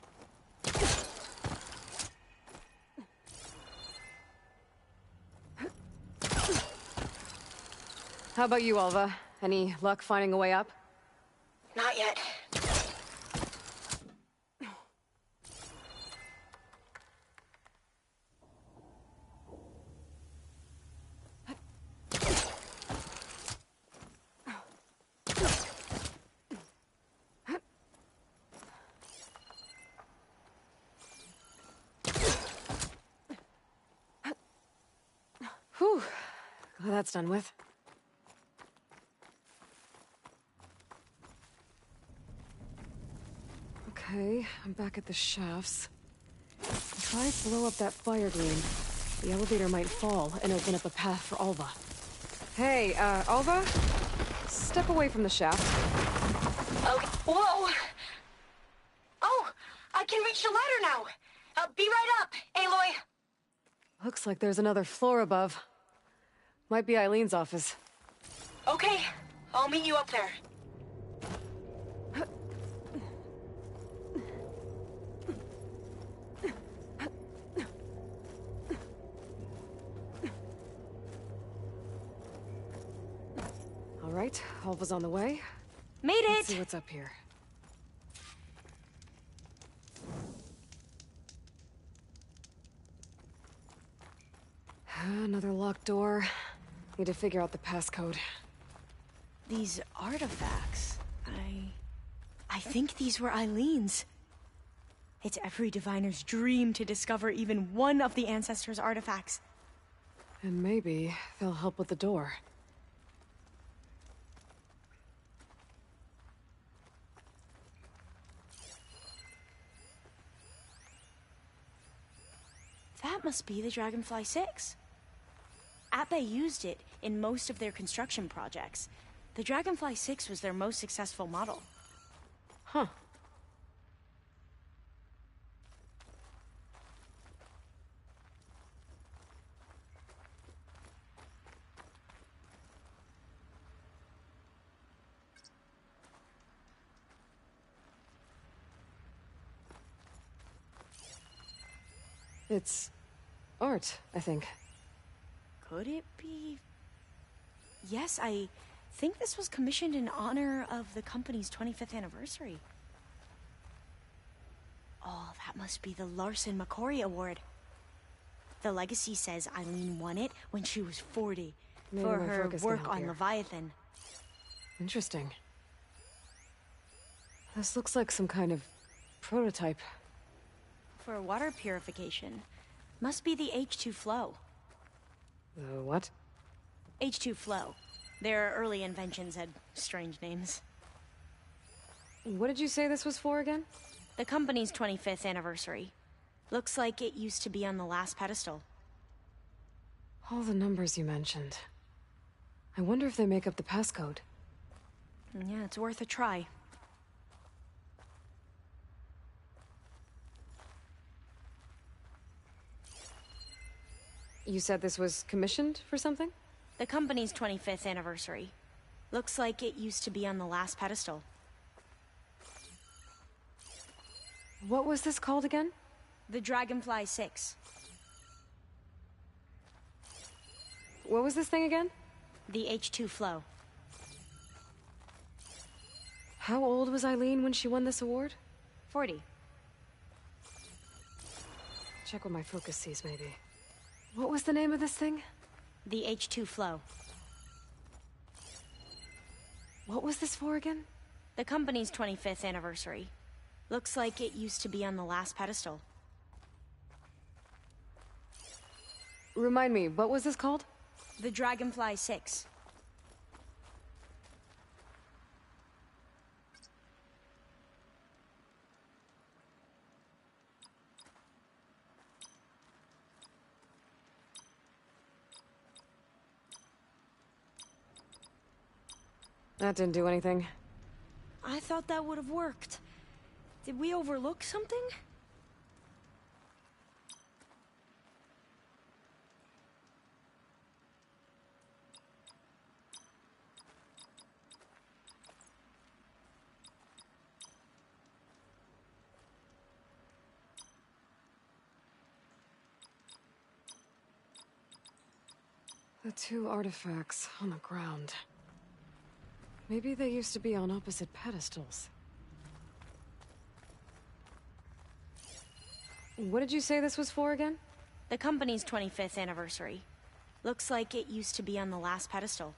How about you, Alva? Any luck finding a way up? Not yet. Whew. Glad that's done with. Okay, I'm back at the shafts. If I blow up that fire gleam, the elevator might fall and open up a path for Alva. Hey, Alva? Step away from the shaft. Okay. Whoa! Oh, I can reach the ladder now. Be right up, Aloy. Looks like there's another floor above. Might be Eileen's office. Okay, I'll meet you up there. All right, Alva's on the way. Made it! Let's see what's up here. Another locked door. Need to figure out the passcode. These artifacts, I think these were Eileen's. It's every diviner's dream to discover even one of the Ancestors' artifacts. And maybe they'll help with the door. That must be the Dragonfly 6. Ape used it in most of their construction projects. The Dragonfly 6 was their most successful model. Huh. It's art, I think. Could it be? Yes, I think this was commissioned in honor of the company's 25th anniversary. Oh, that must be the Larson McCory Award. The legacy says Eileen won it when she was 40 for her work on Leviathan. Interesting. This looks like some kind of prototype. For water purification. Must be the H2 flow. The what? H2 Flow. Their early inventions had strange names. What did you say this was for again? The company's 25th anniversary. Looks like it used to be on the last pedestal. All the numbers you mentioned. I wonder if they make up the passcode. Yeah, it's worth a try. You said this was commissioned for something? The company's 25th anniversary. Looks like it used to be on the last pedestal. What was this called again? The Dragonfly 6. What was this thing again? The H2 Flow. How old was Eileen when she won this award? 40. Check what my focus sees, maybe. What was the name of this thing? The H2 Flow. What was this for again? The company's 25th anniversary. Looks like it used to be on the last pedestal. Remind me, what was this called? The Dragonfly 6. That didn't do anything. I thought that would have worked. Did we overlook something? The two artifacts on the ground. Maybe they used to be on opposite pedestals. What did you say this was for again? The company's 25th anniversary. Looks like it used to be on the last pedestal.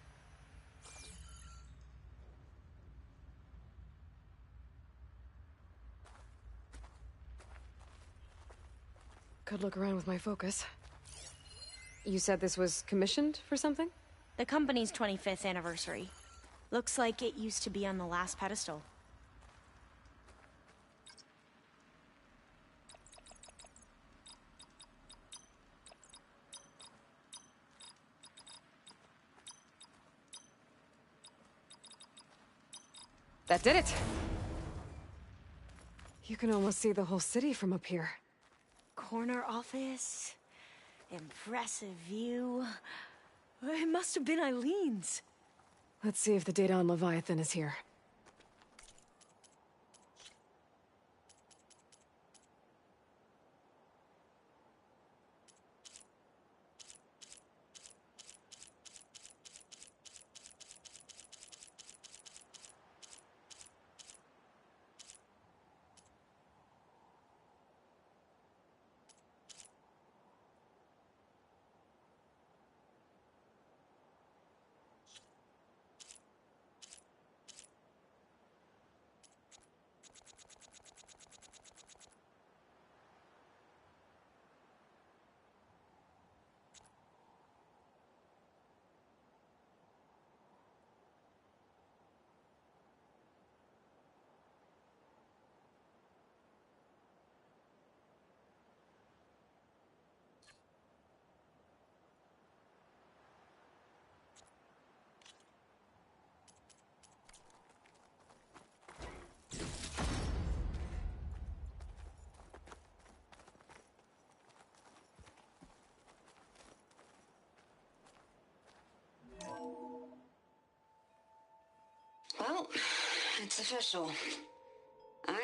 Could look around with my focus. You said this was commissioned for something? The company's 25th anniversary. Looks like it used to be on the last pedestal. That did it! You can almost see the whole city from up here. Corner office. Impressive view. It must have been Eileen's. Let's see if the data on Leviathan is here. Well, it's official.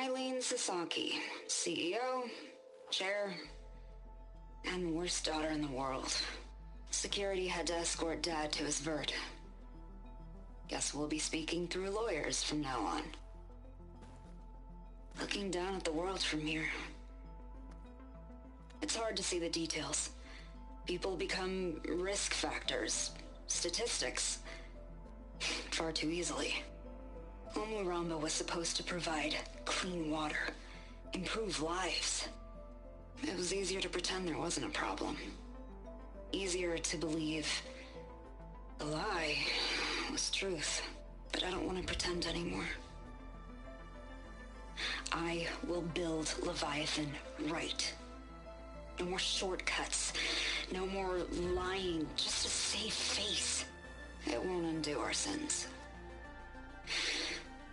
Eileen Sasaki, CEO, chair, and worst daughter in the world. Security had to escort Dad to his vert. Guess we'll be speaking through lawyers from now on. Looking down at the world from here. It's hard to see the details. People become risk factors, statistics, far too easily. Omuramba was supposed to provide clean water, improve lives. It was easier to pretend there wasn't a problem. Easier to believe The lie was truth, but I don't want to pretend anymore. I will build Leviathan right. No more shortcuts. No more lying. Just a safe face. It won't undo our sins.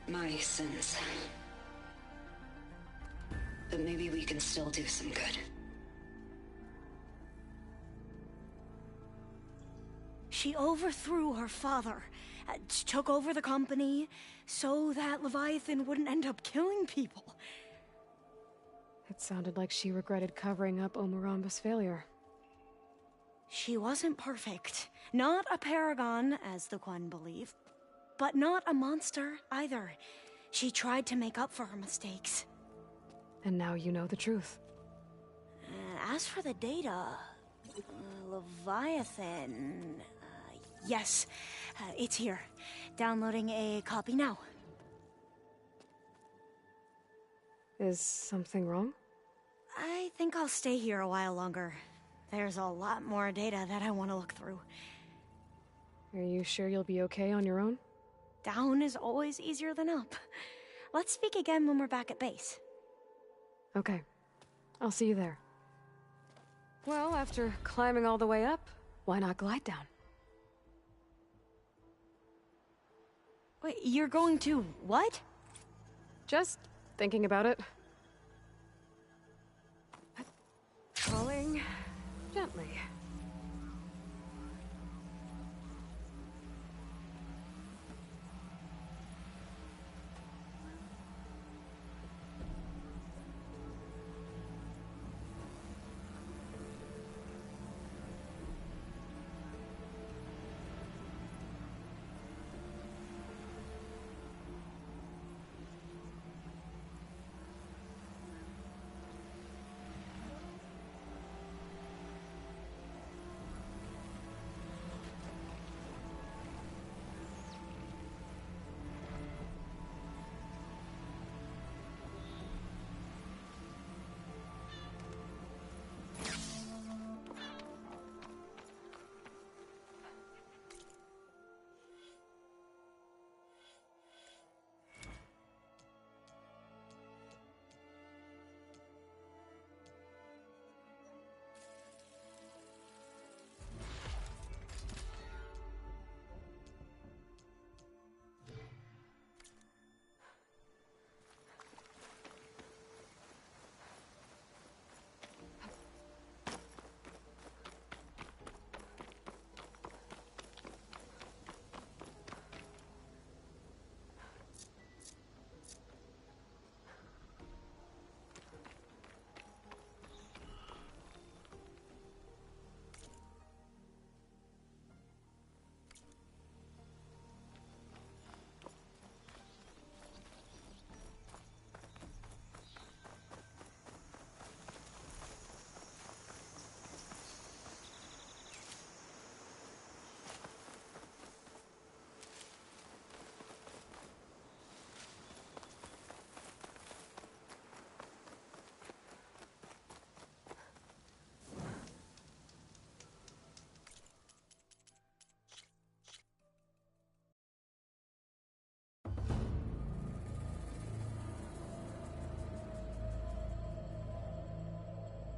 My sins. But maybe we can still do some good. She overthrew her father, took over the company, so that Leviathan wouldn't end up killing people. It sounded like she regretted covering up Omuramba's failure. She wasn't perfect. Not a paragon, as the Quan believe, but not a monster either. She tried to make up for her mistakes. And now you know the truth. As for the data, Leviathan... yes, it's here. Downloading a copy now. Is something wrong? I think I'll stay here a while longer. There's a lot more data that I want to look through. Are you sure you'll be okay on your own? Down is always easier than up. Let's speak again when we're back at base. Okay. I'll see you there. Well, after climbing all the way up, why not glide down? Wait, you're going to what? Just thinking about it. Falling gently.